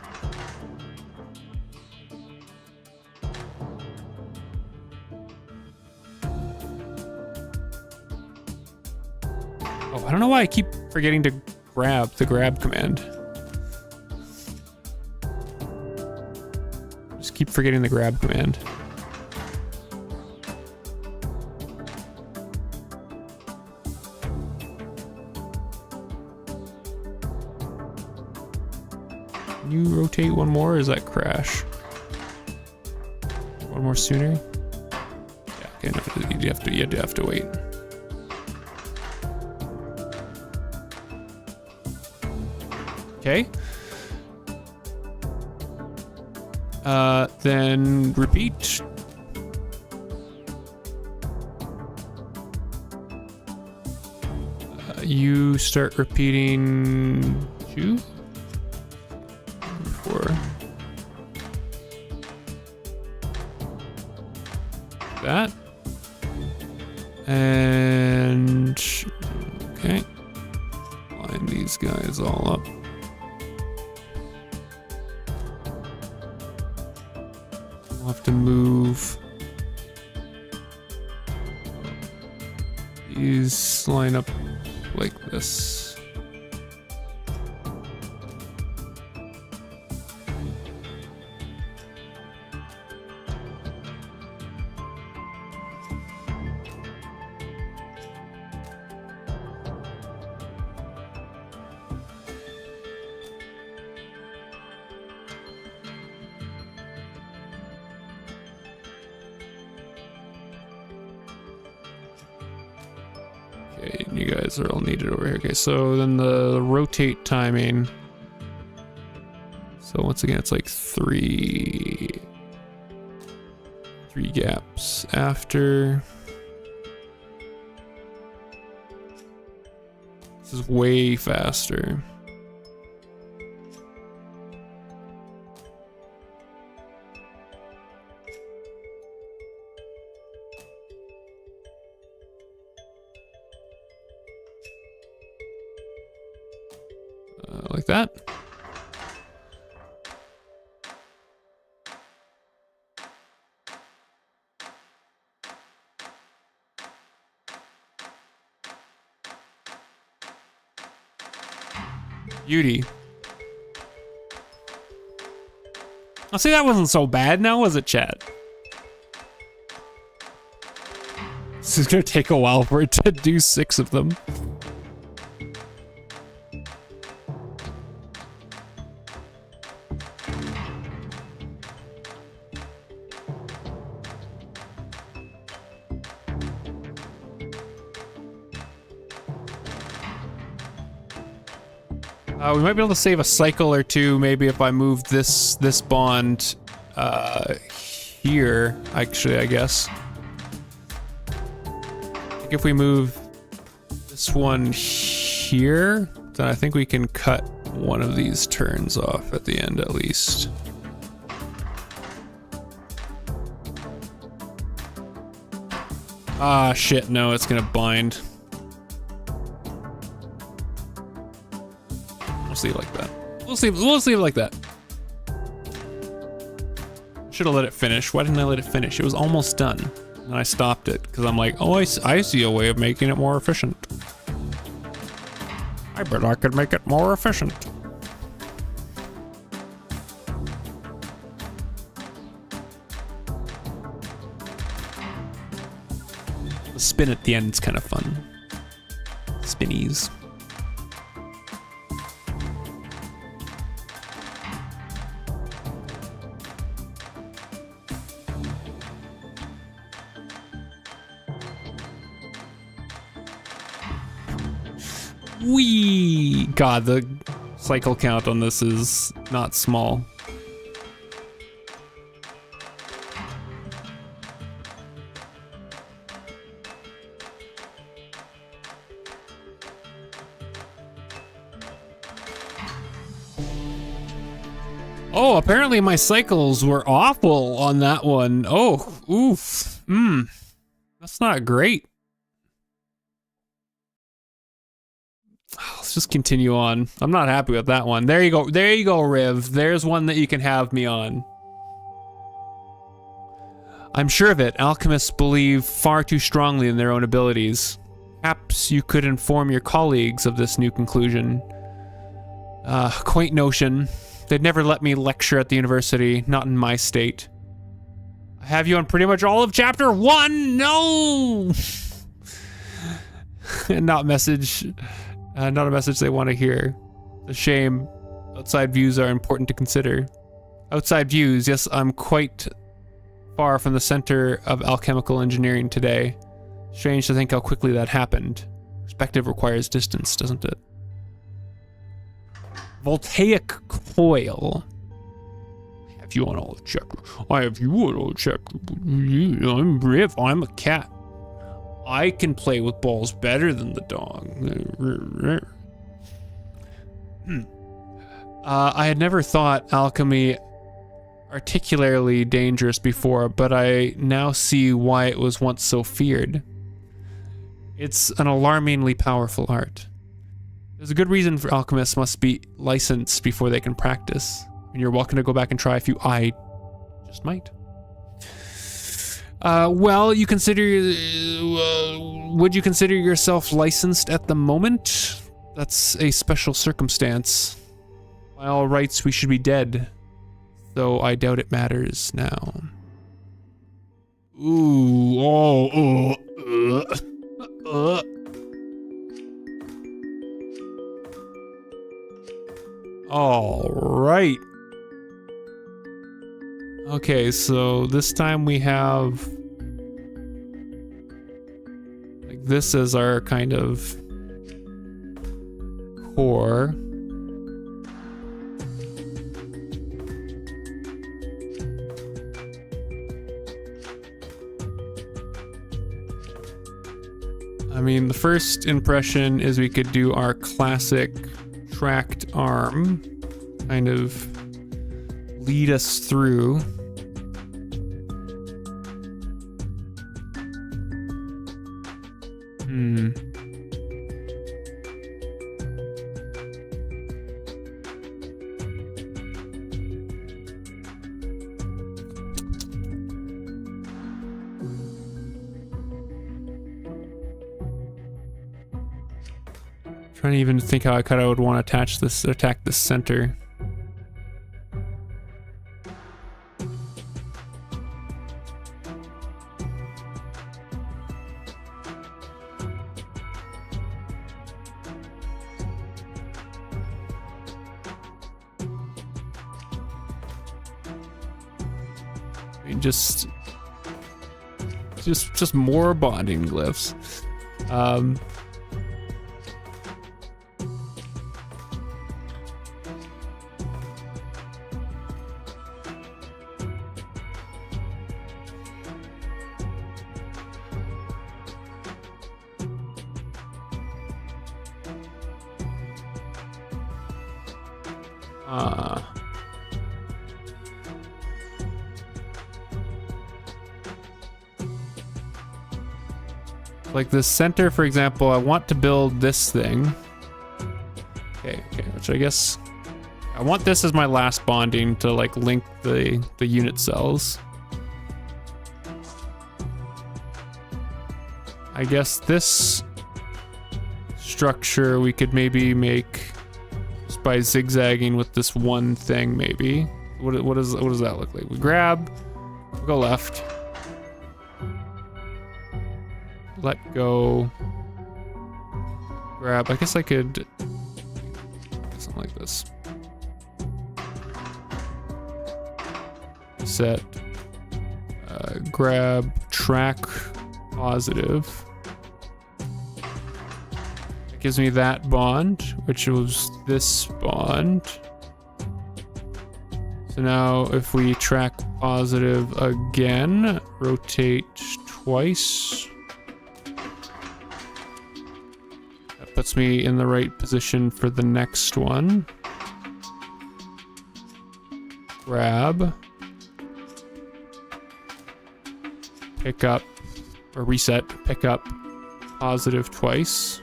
A: Oh, I don't know why I keep forgetting to grab the grab command. Just keep forgetting the grab command. Can you rotate one more, or is that crash? One more sooner? Yeah, okay, no, you have to wait. Okay. Then repeat. You start repeating 2, 4. That. And okay. Line these guys all up. We'll have to move these line up like this. Okay, you guys are all needed over here. Okay, so then the rotate timing. So once again, it's like three gaps after. This is way faster. Like that. Beauty. I'll say that wasn't so bad now, was it, chat? This is gonna take a while for it to do 6 of them. We might be able to save a cycle or two, maybe if I move this bond here, actually, I guess. I think if we move this one here, then I think we can cut one of these turns off at the end at least. Ah, shit, no, it's gonna bind. We'll leave it like that. We'll leave it like that. Should have let it finish. Why didn't I let it finish? It was almost done. And I stopped it because I'm like, oh, I see a way of making it more efficient. I bet I could make it more efficient. The spin at the end is kind of fun. Spinnies. Whee! God, the cycle count on this is not small. Oh, apparently my cycles were awful on that one. Oh, oof. That's not great. let's just continue on. I'm not happy with that one. There you go. There you go, Riv. There's one that you can have me on. I'm sure of it. Alchemists believe far too strongly in their own abilities. Perhaps you could inform your colleagues of this new conclusion. Quaint notion. They'd never let me lecture at the university, not in my state. I have you on pretty much all of chapter 1. No! Not a message they want to hear. A shame. Outside views are important to consider. Outside views, yes, I'm quite far from the center of alchemical engineering today. Strange to think how quickly that happened. Perspective requires distance, doesn't it? Voltaic coil. I have you on all the chapter. I have you on all the chapter. I'm Riv. I'm a cat. I can play with balls better than the dog. I had never thought alchemy particularly dangerous before, but I now see why it was once so feared. It's an alarmingly powerful art. There's a good reason for alchemists must be licensed before they can practice. And you're welcome to go back and try if you... I just might. Well, you consider... would you consider yourself licensed at the moment? That's a special circumstance. By all rights, we should be dead. Though I doubt it matters now. Ooh, all right. Okay, so this time we have like this as our kind of core. I mean, the first impression is we could do our classic tracked arm, kind of lead us through. Trying to even think how I would want to attack this center. I mean, just more bonding glyphs. Like this center, for example, I want to build this thing. Okay, which I guess I want this as my last bonding to like link the unit cells. I guess this structure we could maybe make just by zigzagging with this one thing, maybe. What does that look like? We grab, we'll go left. Let go. Grab. I guess I could do something like this. Set. Grab. Track. Positive. It gives me that bond, which was this bond. So now if we track positive again, rotate twice. Puts me in the right position for the next one. Grab. Pick up, or reset, pick up positive twice.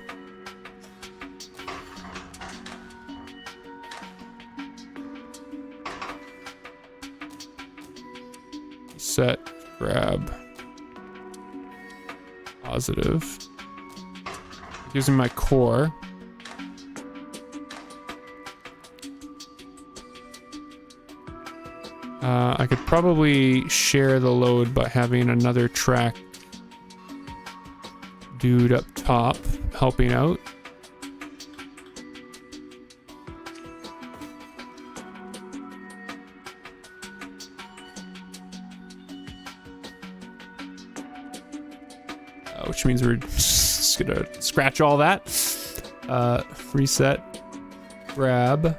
A: Set, grab. Positive. Gives me my core. I could probably share the load by having another track dude up top helping out. Which means we're just gonna scratch all that. Reset, grab.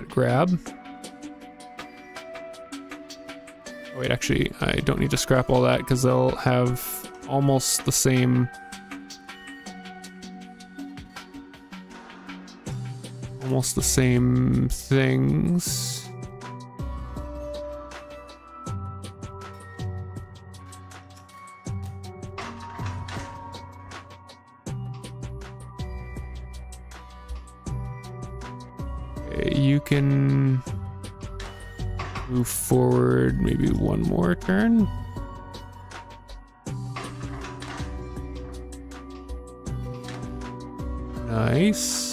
A: Grab. Oh, wait, actually, I don't need to scrap all that because they'll have almost the same. Almost the same things. You can move forward maybe one more turn. Nice.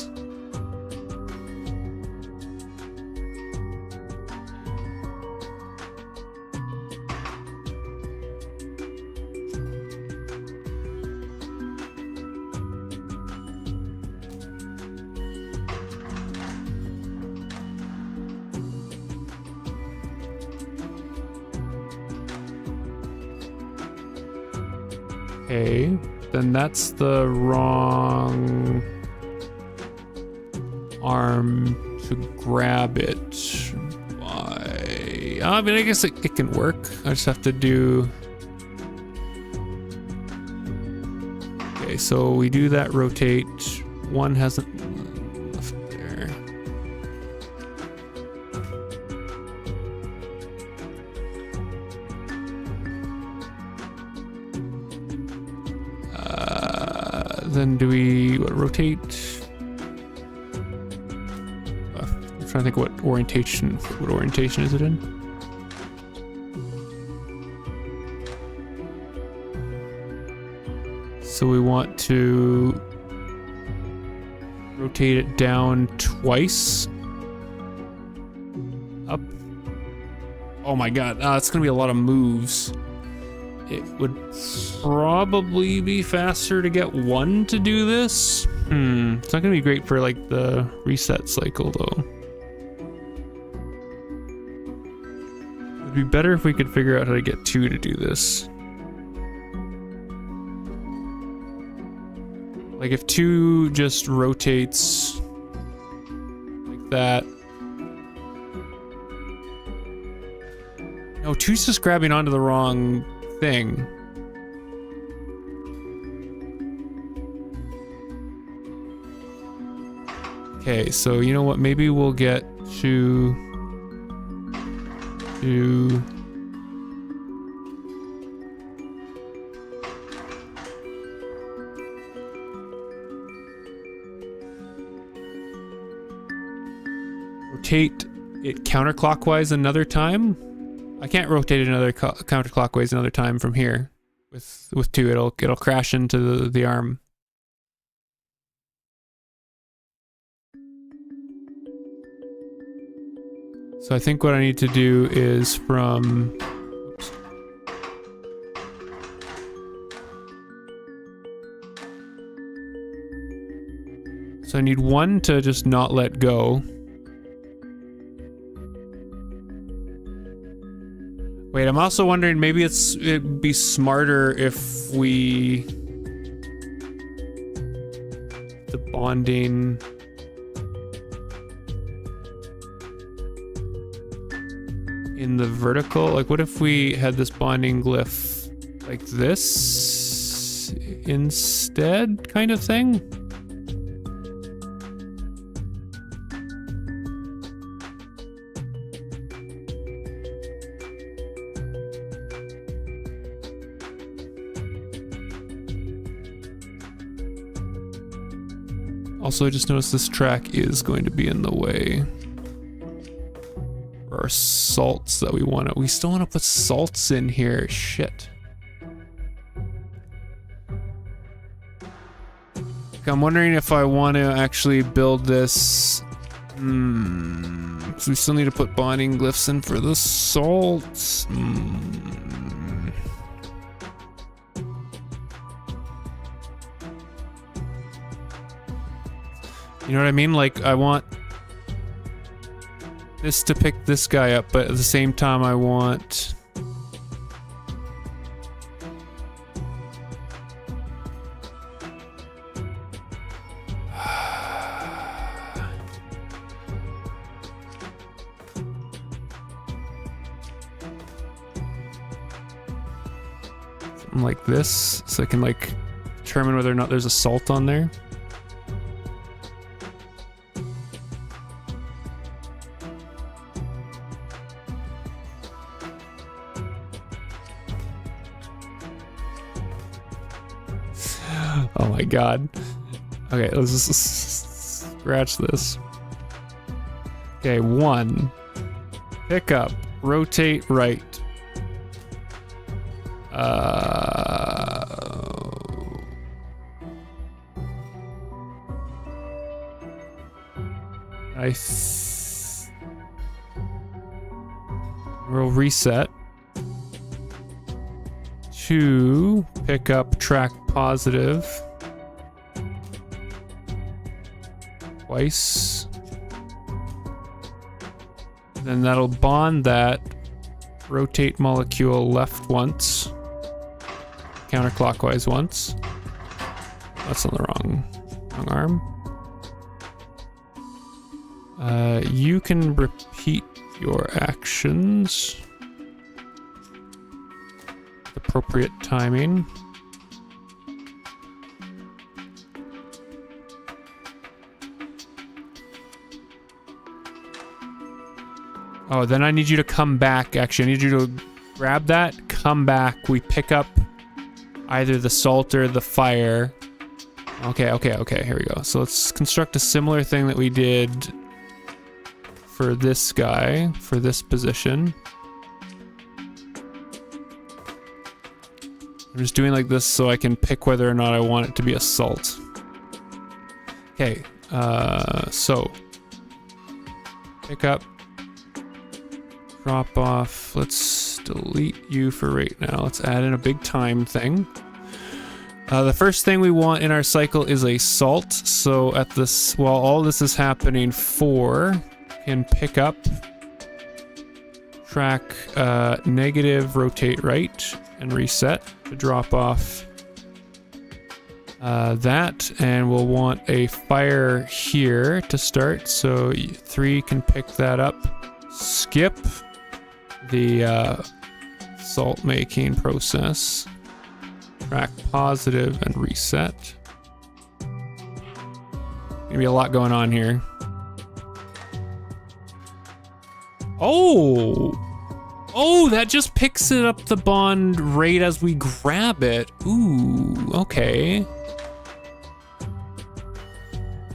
A: Okay, then that's the wrong arm to grab it. Why? I mean, I guess it can work. I just have to do... Okay, so we do that rotate. One hasn't left there. Then do we rotate? I'm trying to think what orientation is it in? So we want to rotate it down twice. Up. Oh my god, it's gonna be a lot of moves. It would probably be faster to get one to do this. It's not gonna be great for like the reset cycle though. It'd be better if we could figure out how to get two to do this. Like if two just rotates like that. No, two's just grabbing onto the wrong thing. Okay, so you know what? Maybe we'll get to rotate it counterclockwise another time. I can't rotate it another counterclockwise another time from here. With two, it'll crash into the arm. So I think what I need to do is from... Oops. So I need one to just not let go. Wait, I'm also wondering maybe it'd be smarter if we... The bonding... in the vertical, like what if we had this bonding glyph like this instead, kind of thing? Also, I just noticed this track is going to be in the way. for our salts that we want to. We still want to put salts in here. Shit. I'm wondering if I want to actually build this. So we still need to put bonding glyphs in for the salts. You know what I mean? Like, I want this to pick this guy up, but at the same time I want... something like this, so I can like determine whether or not there's a salt on there. Oh my god. Okay, let's just scratch this. Okay, 1. Pick up. Rotate right. We'll reset. 2. Pick up track positive. Twice. Then that'll bond that. Rotate molecule left once. Counterclockwise once. That's on the wrong arm. You can repeat your actions. Appropriate timing. Oh, then I need you to come back. Actually, I need you to grab that, come back. We pick up either the salt or the fire. Okay, here we go. So let's construct a similar thing that we did for this guy, for this position. I'm just doing like this so I can pick whether or not I want it to be a salt. Okay, so pick up, drop off. Let's delete you for right now. Let's add in a big time thing. The first thing we want in our cycle is a salt. So at this, while all this is happening, 4 can pick up, track negative, rotate right, and reset to drop off that. And we'll want a fire here to start. So 3 can pick that up, skip the salt making process, track positive, and reset. Gonna be a lot going on here. Oh, that just picks it up the bond right as we grab it. Ooh, okay.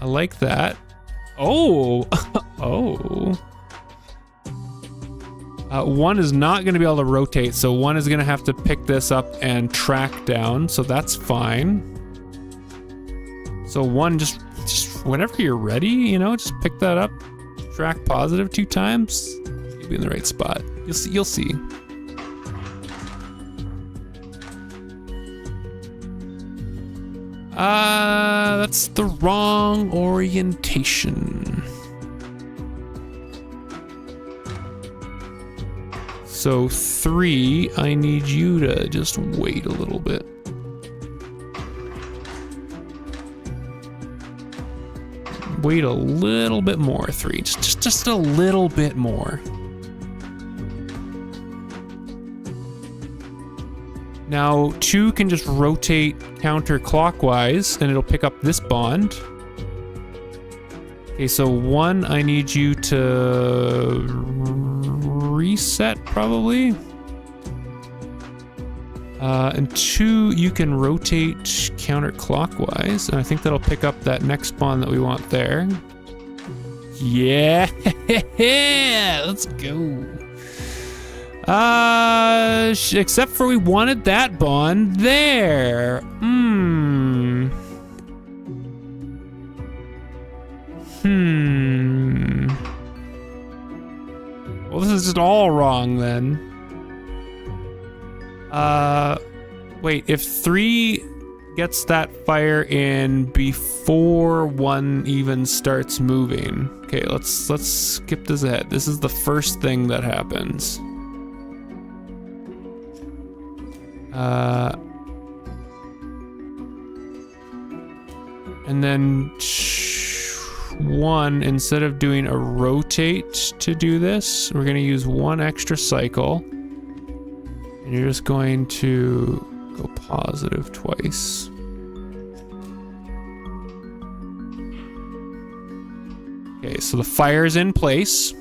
A: I like that. Oh, oh. 1 is not going to be able to rotate, so 1 is going to have to pick this up and track down, so that's fine. So 1, just whenever you're ready, you know, just pick that up, track positive 2 times, you'll be in the right spot. You'll see. That's the wrong orientation. So 3, I need you to just wait a little bit. Wait a little bit more, 3. Just a little bit more. Now 2 can just rotate counterclockwise and it'll pick up this bond. Okay, so 1, I need you to reset probably. And 2, you can rotate counterclockwise, and I think that'll pick up that next bond that we want there. Yeah, let's go. Except for we wanted that bond there. Well, this is just all wrong then. Wait, if 3 gets that fire in before 1 even starts moving. Okay, let's skip this ahead. This is the first thing that happens. And then 1, instead of doing a rotate to do this, we're gonna use 1 extra cycle. And you're just going to go positive twice. Okay, so the fire's in place.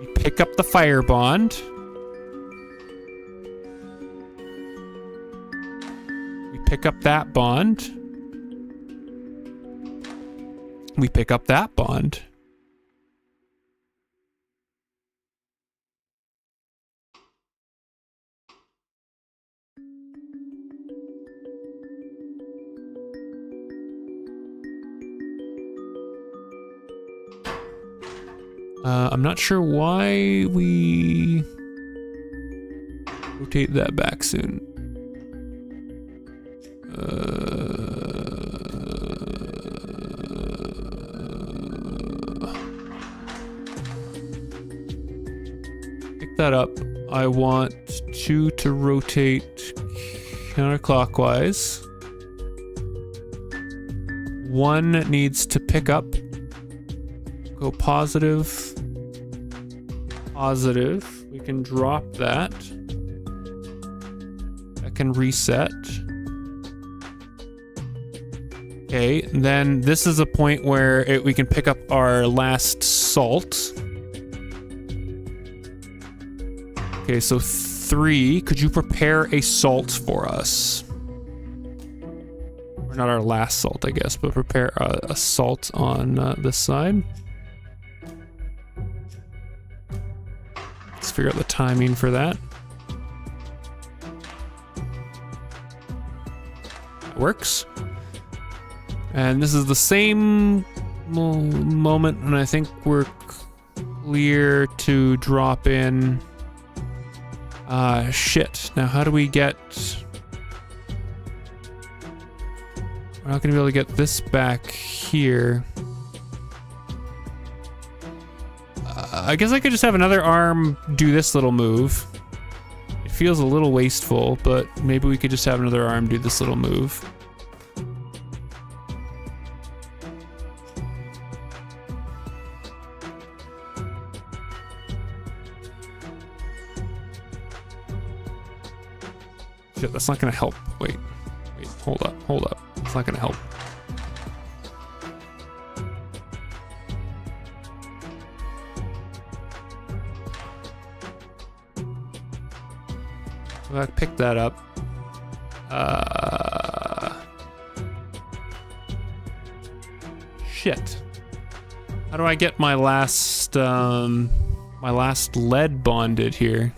A: We pick up the fire bond. We pick up that bond. We pick up that bond. I'm not sure why we rotate that back soon. Pick that up. I want 2 to rotate counterclockwise. 1 needs to pick up. Go positive. Positive. We can drop that. That can reset. Okay, then this is a point where we can pick up our last salt. Okay, so 3, could you prepare a salt for us? Or not our last salt, I guess, but prepare a salt on this side. Let's figure out the timing for that. That works. And this is the same moment, and I think we're clear to drop in. Shit. Now, how do we get... We're not gonna be able to get this back here. I guess I could just have another arm do this little move. It feels a little wasteful, but maybe we could just have another arm do this little move. Shit, that's not gonna help. Wait, hold up. It's not gonna help. So I picked that up. Shit. How do I get my last lead bonded here?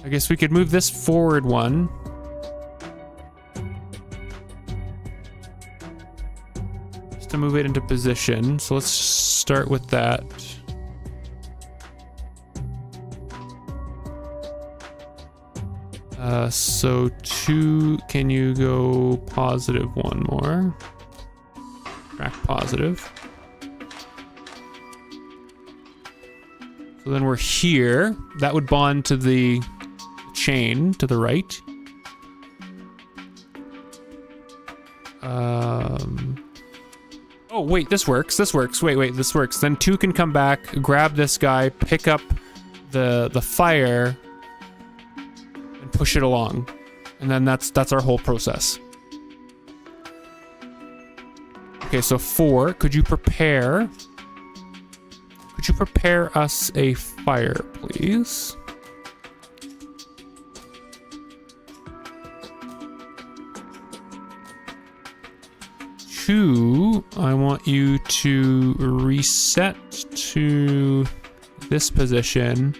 A: I guess we could move this forward 1. Just to move it into position. So let's start with that. So 2, can you go positive 1 more? Track positive. So then we're here. That would bond to the chain to the right. Oh, wait, this works. Wait, this works. Then 2 can come back, grab this guy, pick up the fire, and push it along. And then that's our whole process. Okay, so 4, could you prepare Could you prepare us a fire, please? Two, I want you to reset to this position,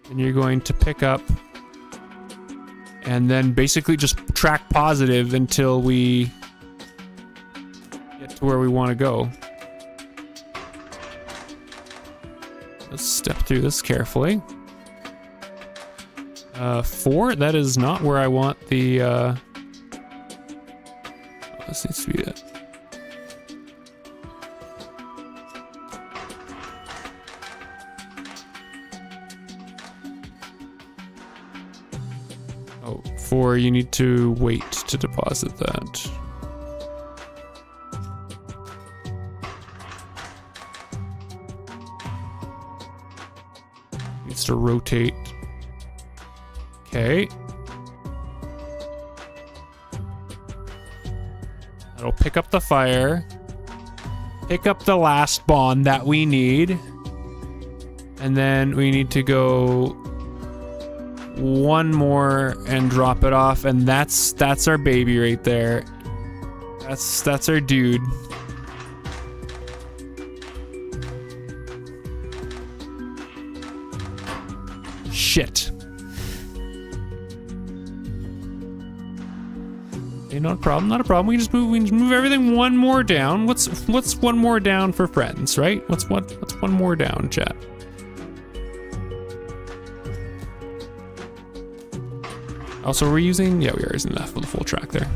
A: and you're going to pick up and then basically just track positive until we get to where we want to go. Let's step through this carefully. 4, that is not where I want the, this needs to be it. Oh, 4, you need to wait to deposit that. Needs to rotate. Okay. That'll pick up the fire. Pick up the last bond that we need. And then we need to go one more and drop it off, and that's our baby right there. That's our dude. Shit. Okay, not a problem, not a problem. We can just move everything one more down. What's one more down for friends, right? What's one more down, chat? Also, we're using, yeah, we are using enough for the full track there.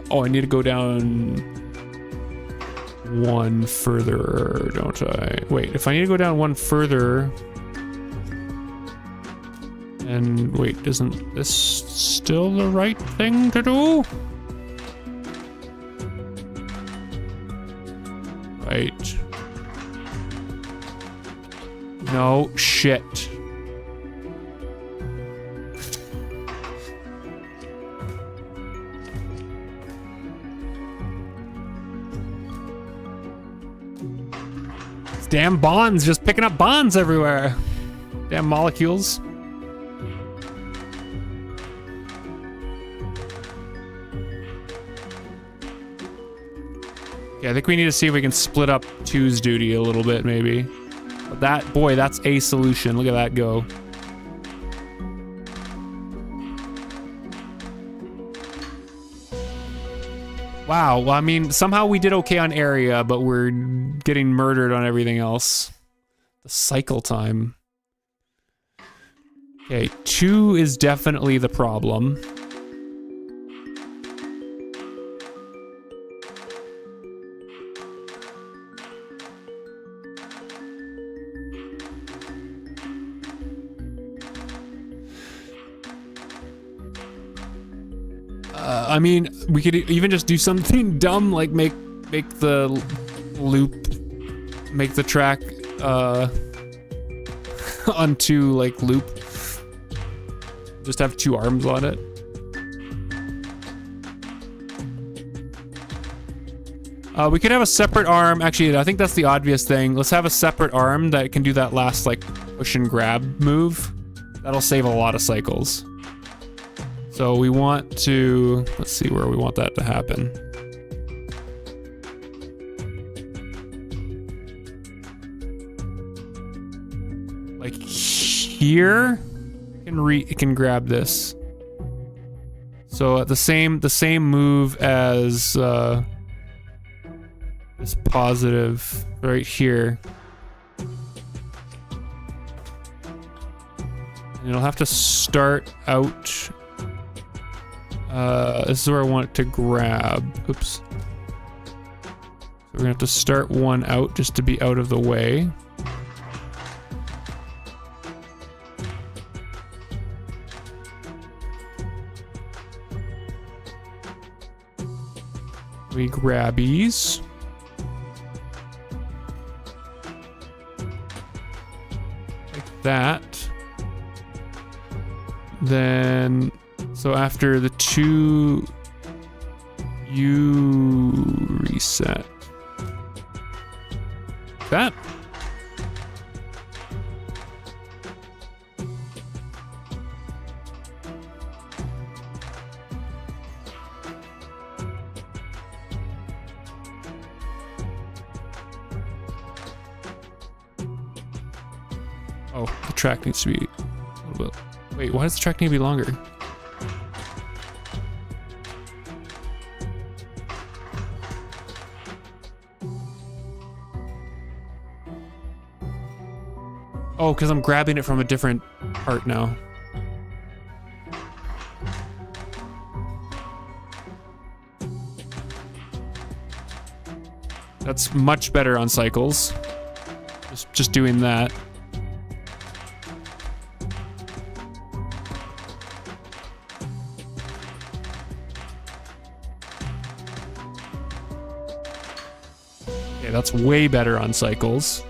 A: Oh, I need to go down one further, don't I? Wait, if I need to go down one further, and wait, isn't this still the right thing to do? Right. No, shit. Damn bonds, just picking up bonds everywhere. Damn molecules. Yeah, I think we need to see if we can split up 2's duty a little bit, maybe. But that, boy, that's a solution. Look at that go. Wow, well, I mean, somehow we did okay on area, but we're getting murdered on everything else. The cycle time. Okay, 2 is definitely the problem. I mean, we could even just do something dumb, like make the loop, make the track onto like loop. Just have 2 arms on it. We could have a separate arm. Actually, I think that's the obvious thing. Let's have a separate arm that can do that last like push and grab move. That'll save a lot of cycles. So we want to, let's see where we want that to happen. Like here, it can grab this. So the same move as this positive right here. And it'll have to start out. This is where I want it to grab. Oops. So we're gonna have to start one out just to be out of the way. We grabbies. Like that. Then, so after the 2, you reset. That. Oh, the track needs to be a little bit. Wait, why does the track need to be longer? Oh, because I'm grabbing it from a different part now. That's much better on cycles. Just doing that. Okay, that's way better on cycles.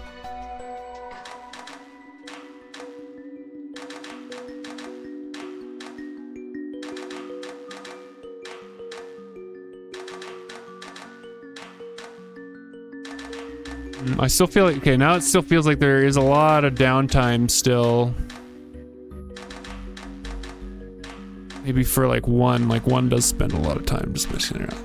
A: I still feel like, okay, now it still feels like there is a lot of downtime still. Maybe for like one does spend a lot of time just messing around.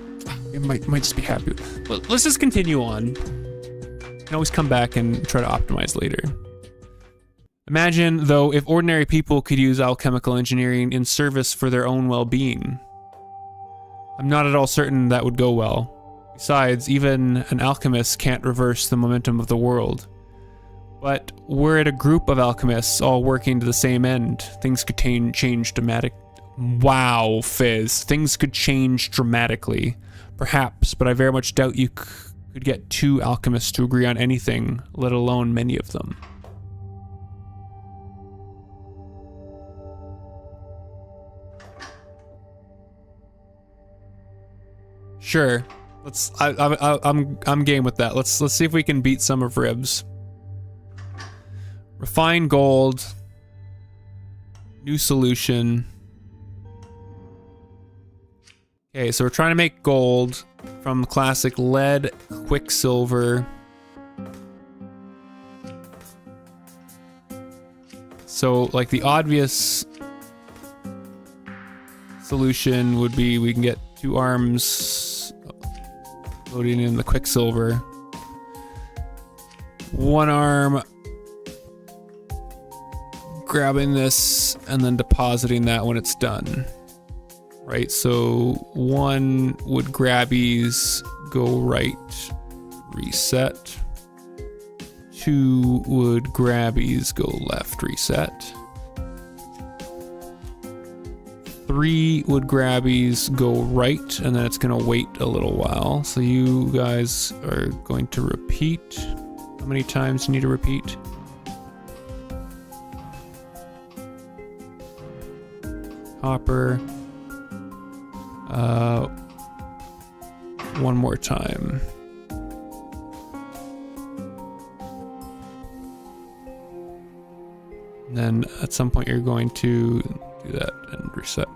A: It might just be happy. But let's just continue on. You can always come back and try to optimize later. Imagine, though, if ordinary people could use alchemical engineering in service for their own well-being. I'm not at all certain that would go well. Besides, even an alchemist can't reverse the momentum of the world. But were it a group of alchemists all working to the same end, things could change dramatic. Wow, Fizz. Things could change dramatically. Perhaps, but I very much doubt you could get 2 alchemists to agree on anything, let alone many of them. Sure. I'm game with that. Let's see if we can beat some of Ribs. Refine gold. New solution. Okay, so we're trying to make gold from classic lead, quicksilver. So, like, the obvious solution would be we can get 2 arms loading in the quicksilver. 1 arm grabbing this and then depositing that when it's done. Right, so 1 would grabbies go right, reset. 2 would grabbies go left, reset. 3 would grabbies go right, and then it's gonna wait a little while. So you guys are going to repeat. How many times do you need to repeat? Copper. 1 more time. And then at some point you're going to do that and reset.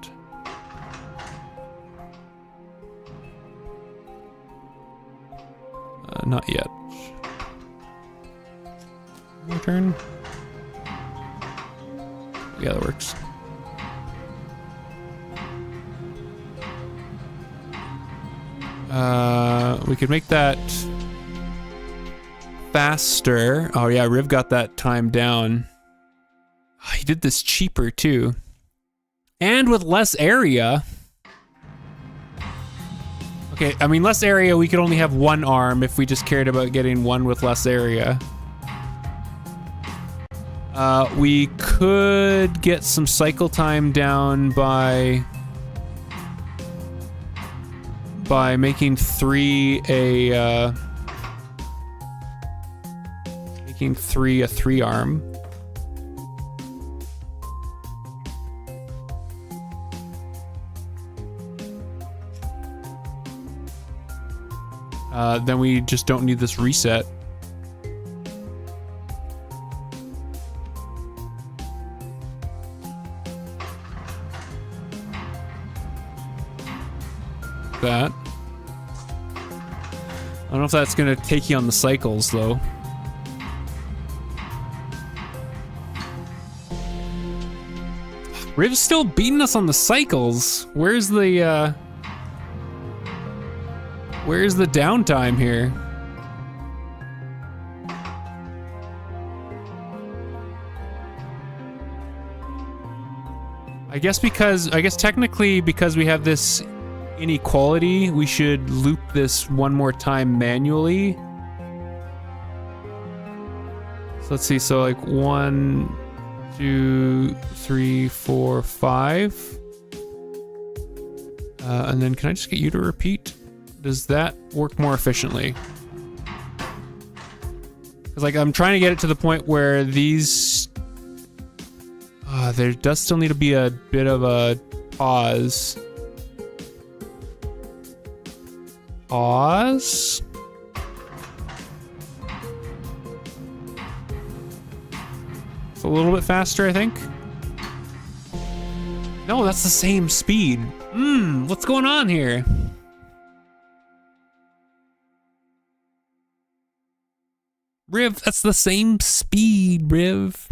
A: Not yet. Your turn. Yeah, that works. We could make that faster. Oh yeah, Riv got that time down. He did this cheaper too. And with less area. Okay, I mean less area, we could only have 1 arm if we just cared about getting 1 with less area. We could get some cycle time down by making 3 a 3 arm. Then we just don't need this reset. like that. I don't know if that's gonna take you on the cycles, though. Riv's still beating us on the cycles. Where's the downtime here? I guess technically because we have this inequality, we should loop this one more time manually. So let's see, so like 1, 2, 3, 4, 5. And then can I just get you to repeat? Does that work more efficiently? Because like I'm trying to get it to the point where these... there does still need to be a bit of a pause. Pause? It's a little bit faster, I think. No, that's the same speed. What's going on here? Riv, that's the same speed, Riv.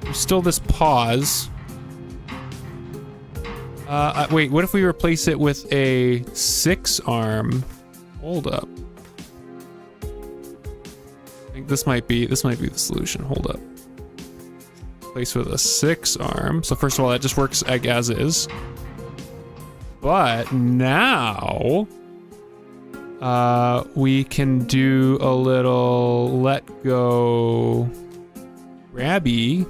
A: There's still this pause. Wait, what if we replace it with a 6 arm? Hold up. I think this might be the solution. Hold up. Replace with a 6 arm. So first of all, that just works as is. But now we can do a little let go grabby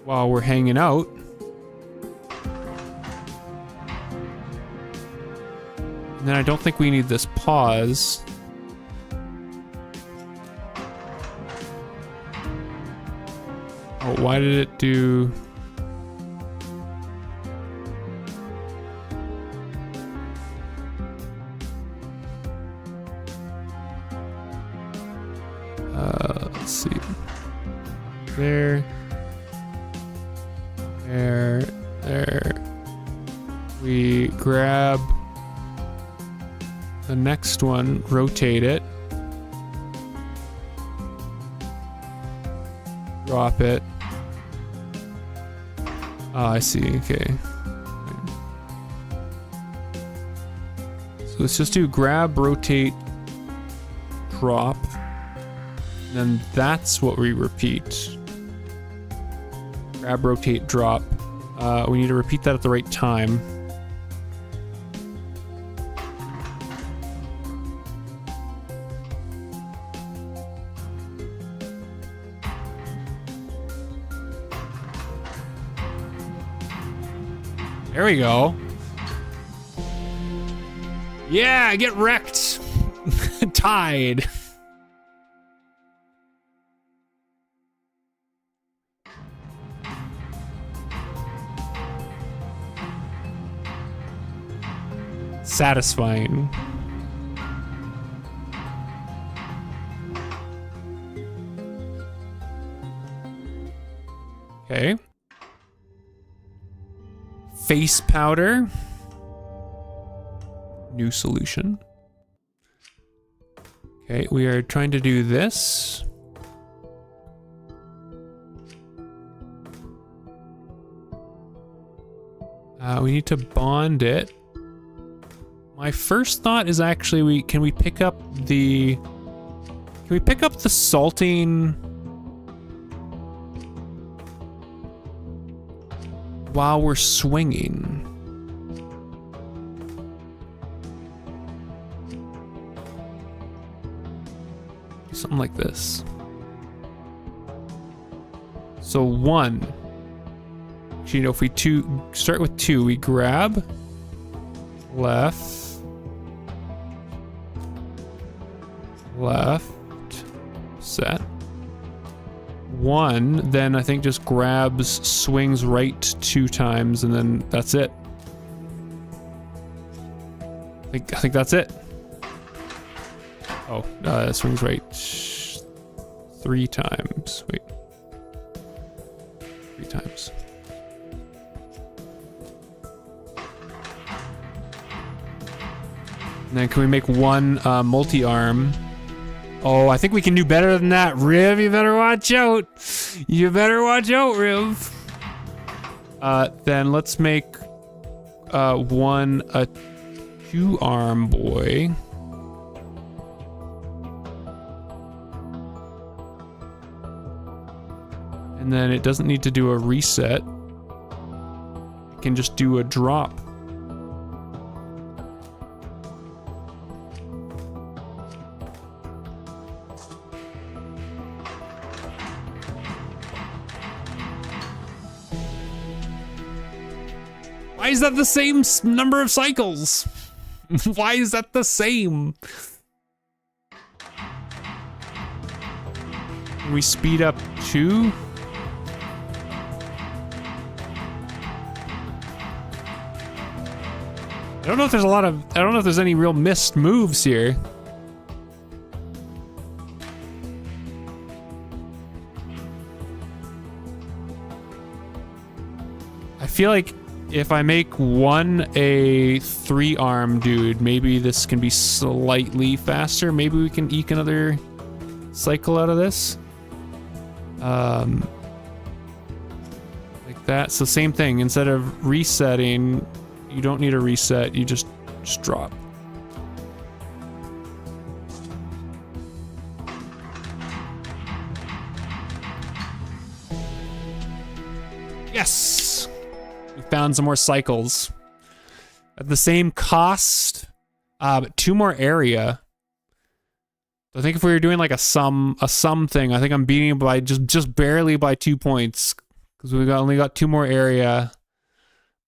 A: while we're hanging out. And then I don't think we need this pause. Oh, why did it do... let's see. There. We grab the next one, rotate it. Drop it. Oh, I see, okay. So let's just do grab, rotate, drop. And then that's what we repeat. Grab, rotate, drop. We need to repeat that at the right time. There we go. Yeah, get wrecked. Tied. Satisfying. Okay. Face powder. New solution. Okay, we are trying to do this. We need to bond it. My first thought is actually can we pick up the salting while we're swinging? Something like this. So 1. Actually, you know, if we start with 2, we grab left, set. 1, then I think just grabs, swings right 2 times, and then that's it. I think that's it. Oh, swings right 3 times. Wait. 3 times. And then can we make one multi-arm? Oh, I think we can do better than that. Riv, you better watch out. You better watch out, Riv. Then let's make one a 2-arm boy. And then it doesn't need to do a reset. It can just do a drop. Why is that the same number of cycles? Why is that the same? Can we speed up 2? I don't know if there's I don't know if there's any real missed moves here. I feel like if I make one a 3-arm dude, maybe this can be slightly faster. Maybe we can eke another cycle out of this. Like that. So same thing. Instead of resetting, you don't need a reset. You just drop. Yes! We found some more cycles. At the same cost, but 2 more area. I think if we were doing like a sum thing, I think I'm beating it by just barely by 2 points. Because we only got 2 more area.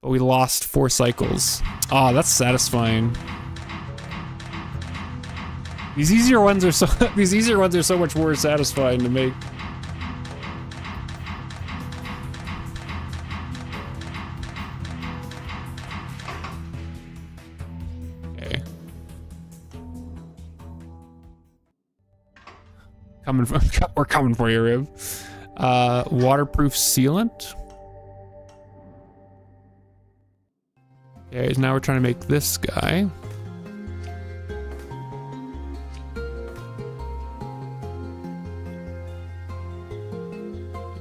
A: But we lost 4 cycles. Oh, that's satisfying. These easier ones are so much more satisfying to make. Okay. We're coming for you, Riv. Waterproof sealant. Okay, so now we're trying to make this guy.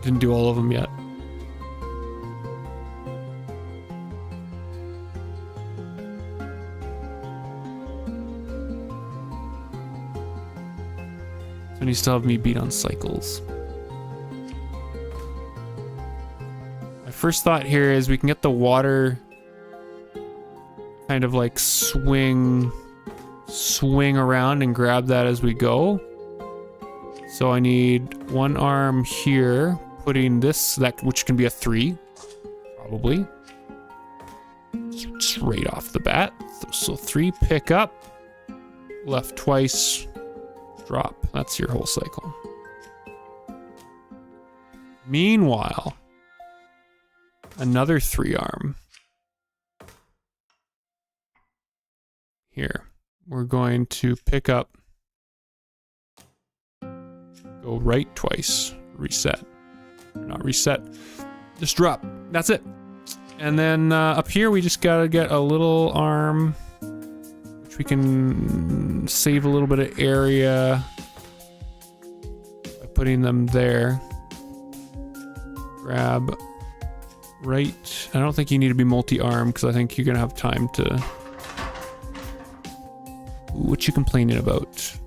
A: Didn't do all of them yet. So you still have me beat on cycles. My first thought here is we can get the water kind of like swing around and grab that as we go. So I need 1 arm here, putting this, which can be a 3, probably. Just right off the bat. So 3 pick up, left twice, drop. That's your whole cycle. Meanwhile, another 3-arm. Here, we're going to pick up, go right twice, reset. Not reset, just drop. That's it. And then up here, we just gotta get a little arm, which we can save a little bit of area by putting them there. Grab right. I don't think you need to be multi-arm because I think you're gonna have time to. What you complaining about?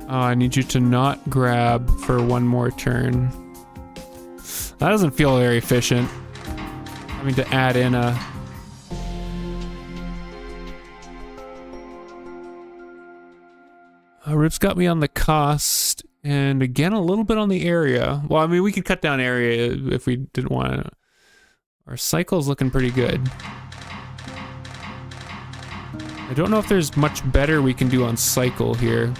A: Oh, I need you to not grab for 1 more turn. That doesn't feel very efficient. Having to add in a... Rip's got me on the cost, and again, a little bit on the area. Well, I mean, we could cut down area if we didn't want to. Our cycle's looking pretty good. I don't know if there's much better we can do on cycle here.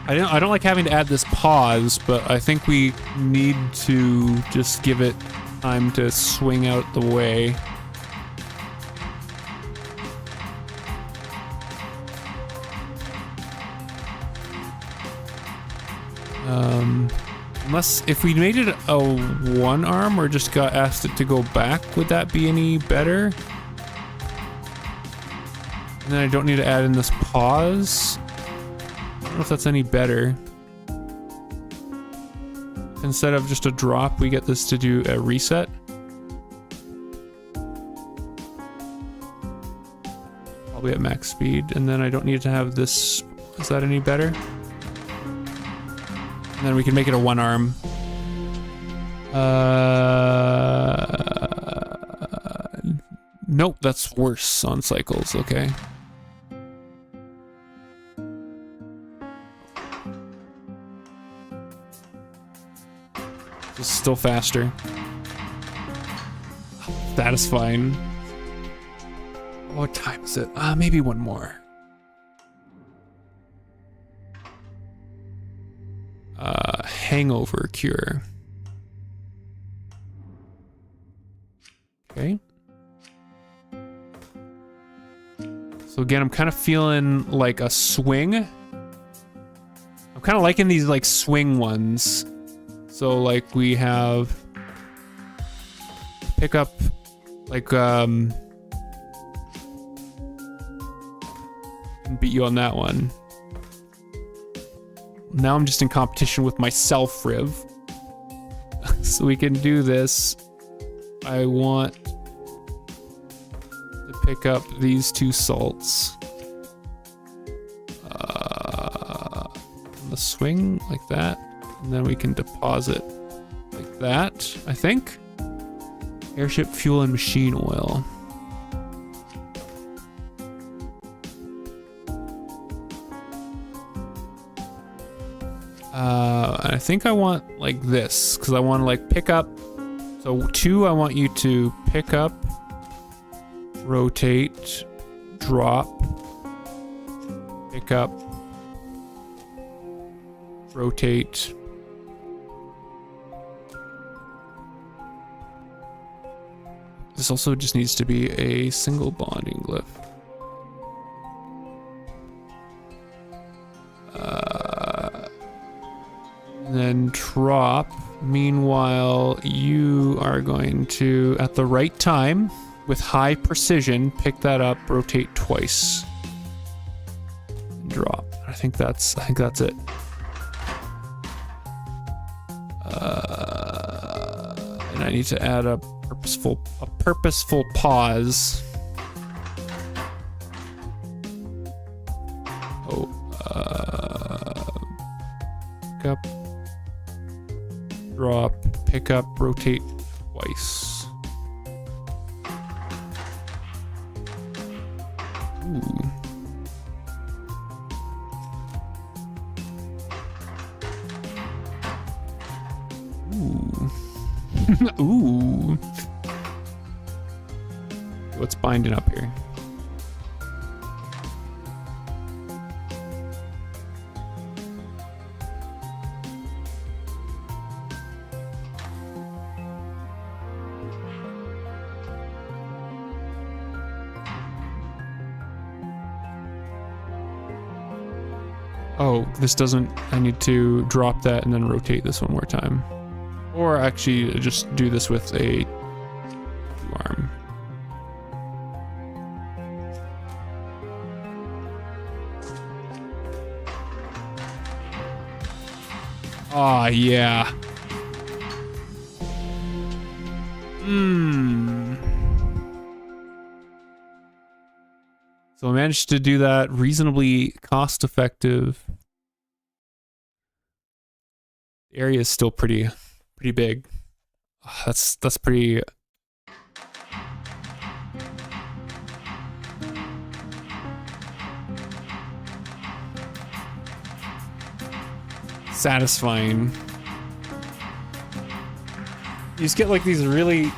A: I don't like having to add this pause, but I think we need to just give it time to swing out the way. Unless, if we made it a one arm or just got asked it to go back, would that be any better? And then I don't need to add in this pause. I don't know if that's any better. Instead of just a drop, we get this to do a reset. Probably at max speed, and then I don't need to have this. Is that any better? And then we can make it a one arm. Nope, that's worse on cycles, okay. This is still faster. Satisfying. What time is it? Maybe one more. Hangover cure. Okay. So again, I'm kind of feeling like a swing. I'm kind of liking these like swing ones. So like we have pick up like beat you on that one. Now I'm just in competition with myself, Riv. So we can do this. I want to pick up these two salts. On the swing, like that. And then we can deposit like that, I think. Airship fuel and machine oil. I think I want like this, because I want to like pick up. So 2, I want you to pick up, rotate, drop, pick up, rotate. This also just needs to be a single bonding glyph. And then drop. Meanwhile, you are going to, at the right time, with high precision, pick that up, rotate twice, and drop. I think that's it. And I need to add a purposeful pause. Oh, pick up, drop, pick up, rotate twice. Ooh. Ooh. Ooh. What's binding up here? Oh, this doesn't, I need to drop that and then rotate this one more time. Or actually just do this with a 2-arm. Ah, yeah. So I managed to do that reasonably cost-effective. The area is still pretty big. That's pretty. Satisfying. You just get like these really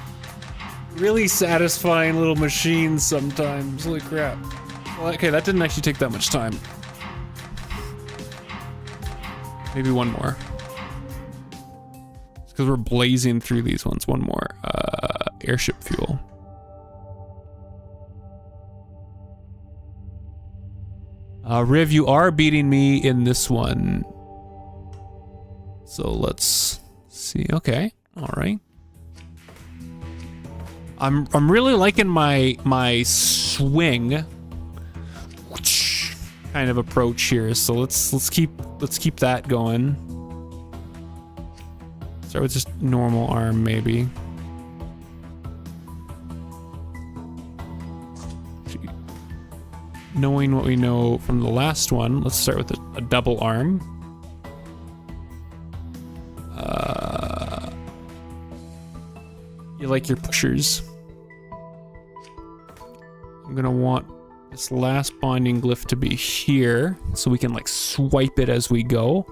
A: satisfying little machines sometimes. Holy crap. Well, okay, that didn't actually take that much time. Maybe one more. It's because we're blazing through these ones. One more. Airship fuel. Riv, you are beating me in this one. So let's see. Okay. All right. I'm really liking my swing kind of approach here. So let's keep that going. Start with just normal arm maybe. Knowing what we know from the last one, let's start with a double arm. You like your pushers. I'm gonna want this last bonding glyph to be here, so we can like swipe it as we go.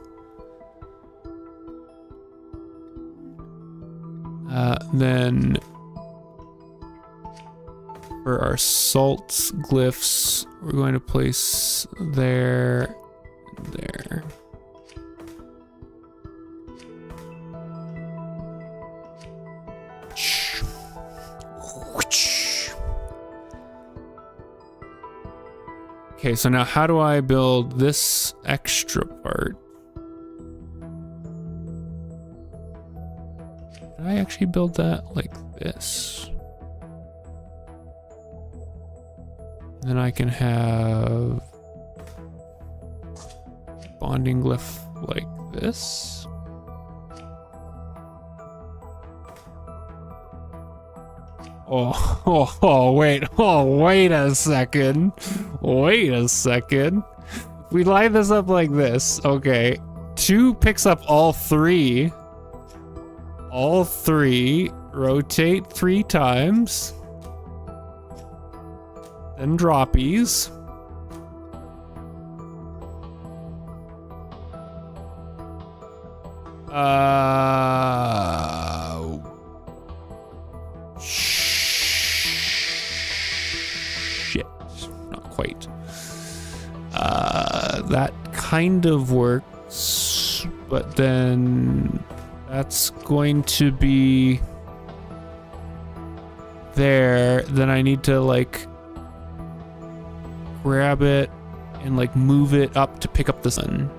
A: Then for our salt glyphs, we're going to place there and there. Okay, so now how do I build this extra part? Did I actually build that like this? Then I can have bonding glyph like this. Wait a second. Wait a second. We line this up like this. Okay. 2 picks up all 3. All 3. Rotate 3 times. Then droppies. Shit. Not quite. That kind of works, but then that's going to be there. Then I need to like grab it and like move it up to pick up the sun.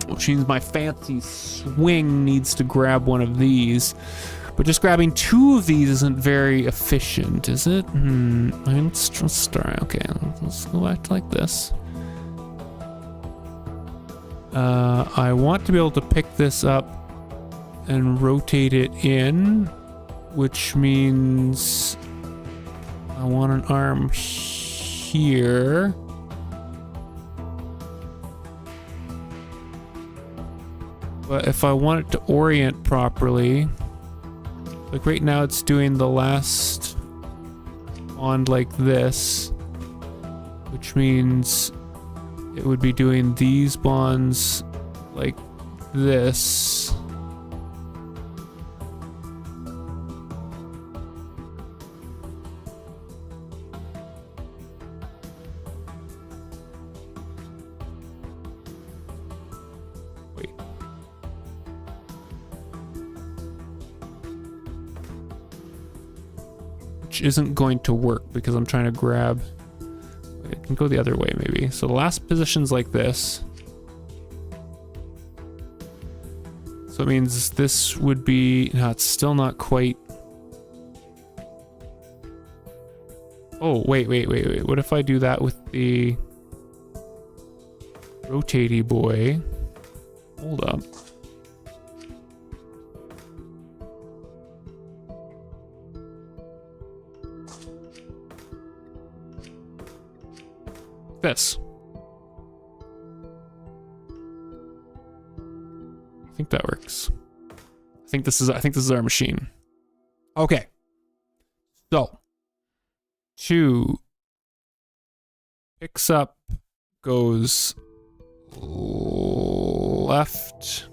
A: Which means my fancy swing needs to grab one of these. But just grabbing 2 of these isn't very efficient, is it? Let's start. Okay, let's go back to like this. I want to be able to pick this up and rotate it in, which means I want an arm here. But if I want it to orient properly, like right now it's doing the last bond like this, which means it would be doing these bonds like this. Wait. Which isn't going to work because I'm trying to grab. It can go the other way maybe. So the last position's like this. So it means this would be, no, it's still not quite. Oh, wait. What if I do that with the rotatey boy? Hold up. This. I think that works. I think this is our machine. Okay. So 2 picks up, goes left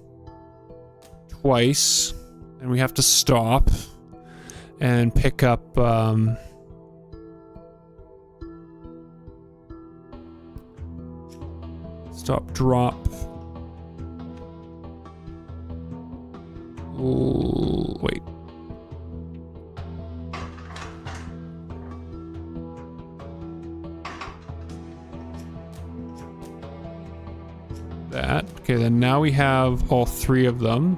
A: twice, And we have to stop and pick up stop, drop. Oh, wait. That. Okay, then now we have all three of them.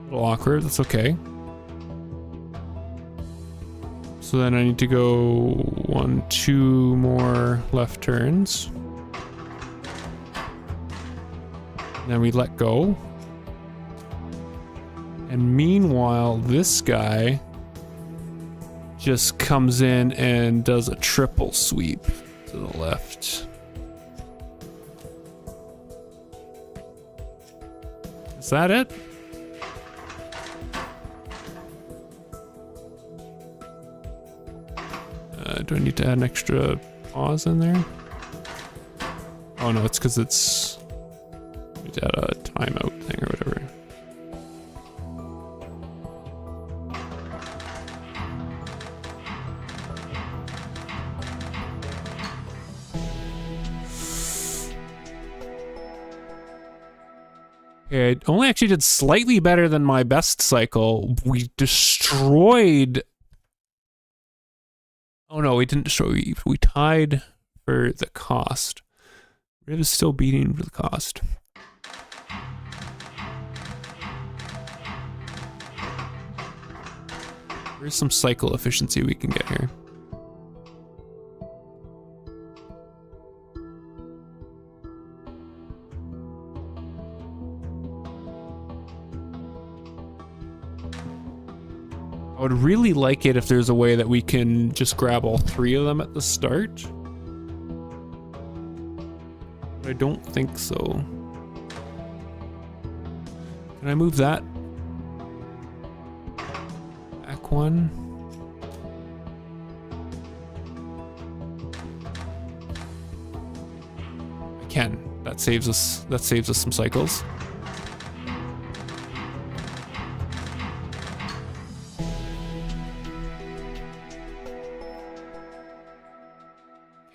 A: A little awkward, that's okay. So then I need to go 1, 2 more left turns. Then we let go. And meanwhile, this guy just comes in and does a triple sweep to the left. Is that it? Do I need to add an extra pause in there? Oh no, it's because it's... I need to add a timeout thing or whatever. Okay, I only actually did slightly better than my best cycle. We destroyed... Oh no, we didn't destroy. We tied for the cost. Riv is still beating for the cost. There's some cycle efficiency we can get here. I would really like it if there's a way that we can just grab all three of them at the start. But I don't think so. Can I move that? Back one. I can. That saves us some cycles.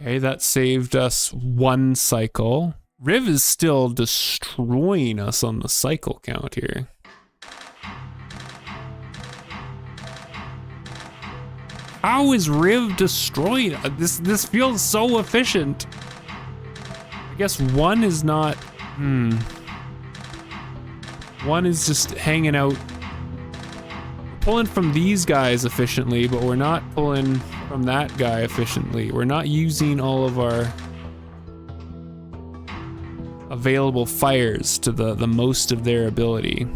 A: Okay, that saved us one cycle. Riv is still destroying us on the cycle count here. How is Riv destroying? This feels so efficient. I guess one is not... One is just hanging out. We're pulling from these guys efficiently, but we're not pulling from that guy efficiently. We're not using all of our available fires to the most of their ability.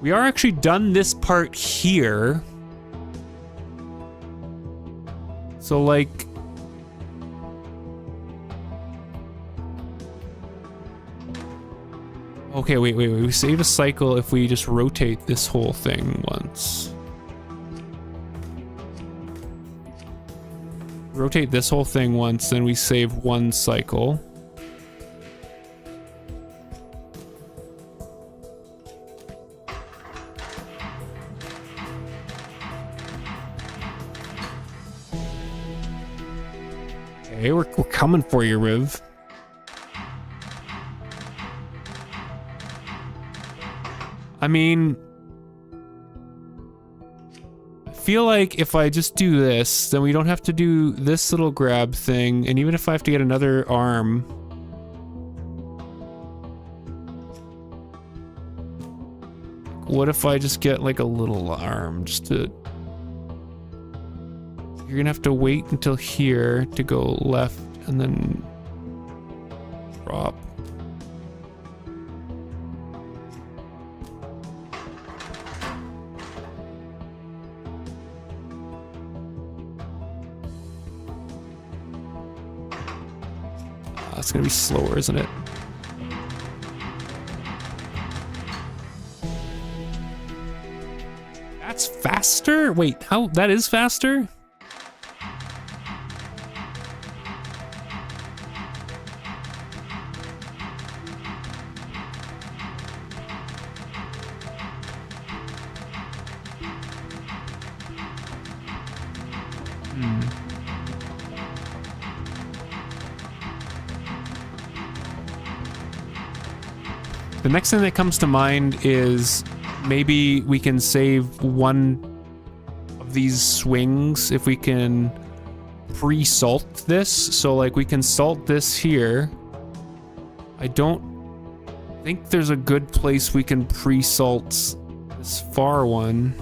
A: We are actually done this part here. So like... Okay, wait. We save a cycle if we just rotate this whole thing once. Rotate this whole thing once, then we save one cycle. Okay, we're coming for you, Riv. I mean, I feel like if I just do this, then we don't have to do this little grab thing, and even if I have to get another arm... What if I just get like a little arm, just to... You're gonna have to wait until here to go left, and then... drop. It's gonna be slower, isn't it? That's faster? Wait, how? That is faster? The next thing that comes to mind is maybe we can save one of these swings if we can pre-salt this. So like we can salt this here. I don't think there's a good place we can pre-salt this far one.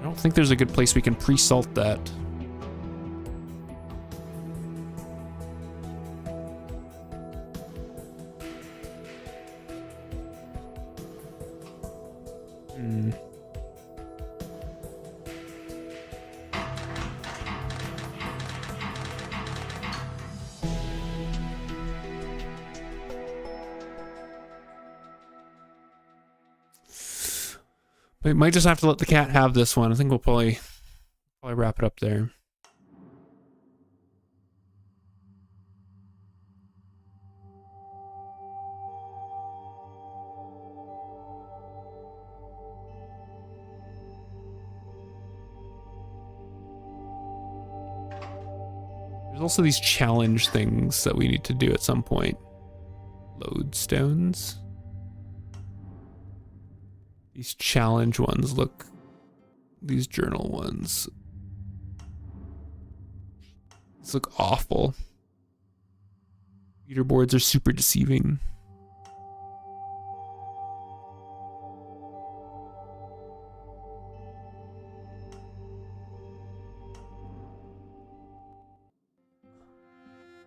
A: I don't think there's a good place we can pre-salt that. We might just have to let the cat have this one. I think we'll probably wrap it up there. There's also these challenge things that we need to do at some point. Lodestones. These challenge ones look, these journal ones, these look awful. Leaderboards are super deceiving.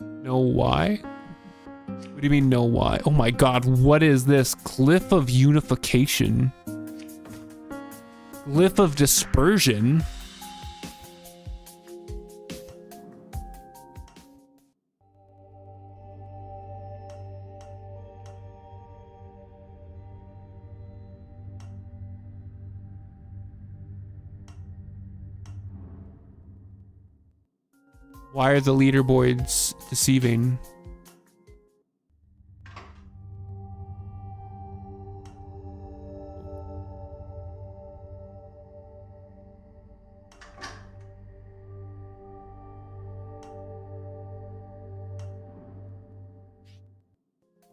A: Know why? What do you mean know why? Oh my god, what is this? Cliff of Unification. Glyph of Dispersion. Why are the leaderboards deceiving?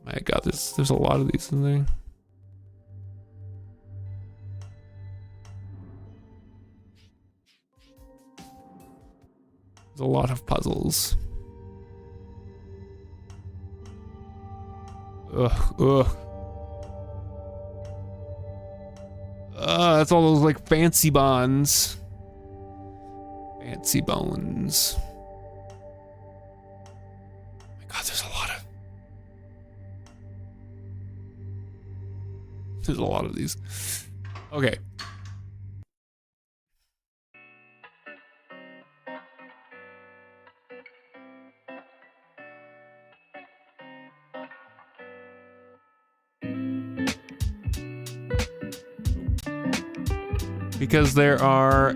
A: My god, there's a lot of these in there. There's a lot of puzzles. Ugh. That's all those like fancy bonds. Fancy bones. Oh my god, there's a lot of these. Okay. Because there are,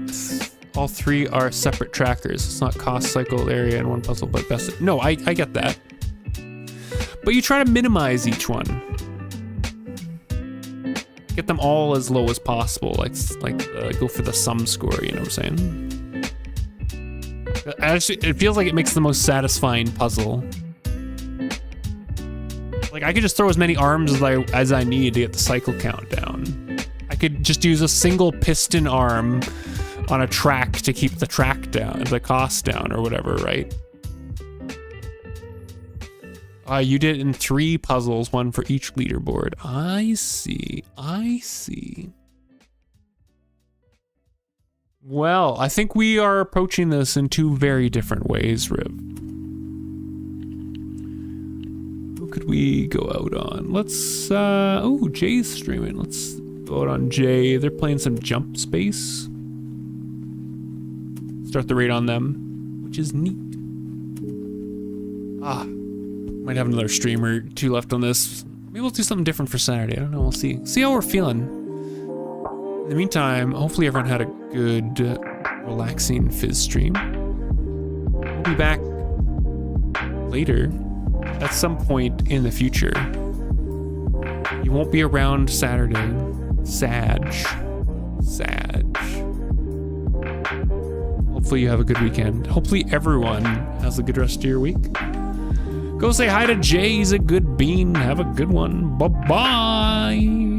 A: all three are separate trackers. It's not cost, cycle, area, and one puzzle, but best. No, I get that. But you try to minimize each one. Get them all as low as possible, like go for the sum score, you know what I'm saying? Actually, it feels like it makes the most satisfying puzzle. Like, I could just throw as many arms as I need to get the cycle count down. I could just use a single piston arm on a track to keep the track down, the cost down, or whatever, right? You did it in 3 puzzles, 1 for each leaderboard. I see. Well, I think we are approaching this in 2 very different ways, Riv. Who could we go out on? Let's, oh, Jay's streaming. Let's go out on Jay. They're playing some Jump Space. Start the raid on them, which is neat. Might have another stream or 2 left on this. Maybe we'll do something different for Saturday. I don't know. We'll see. See how we're feeling. In the meantime, hopefully everyone had a good, relaxing Fizz stream. We'll be back later at some point in the future You won't be around Saturday. Sag. Hopefully you have a good weekend. Hopefully everyone has a good rest of your week. Go say hi to Jay. He's a good bean. Have a good one. Bye-bye.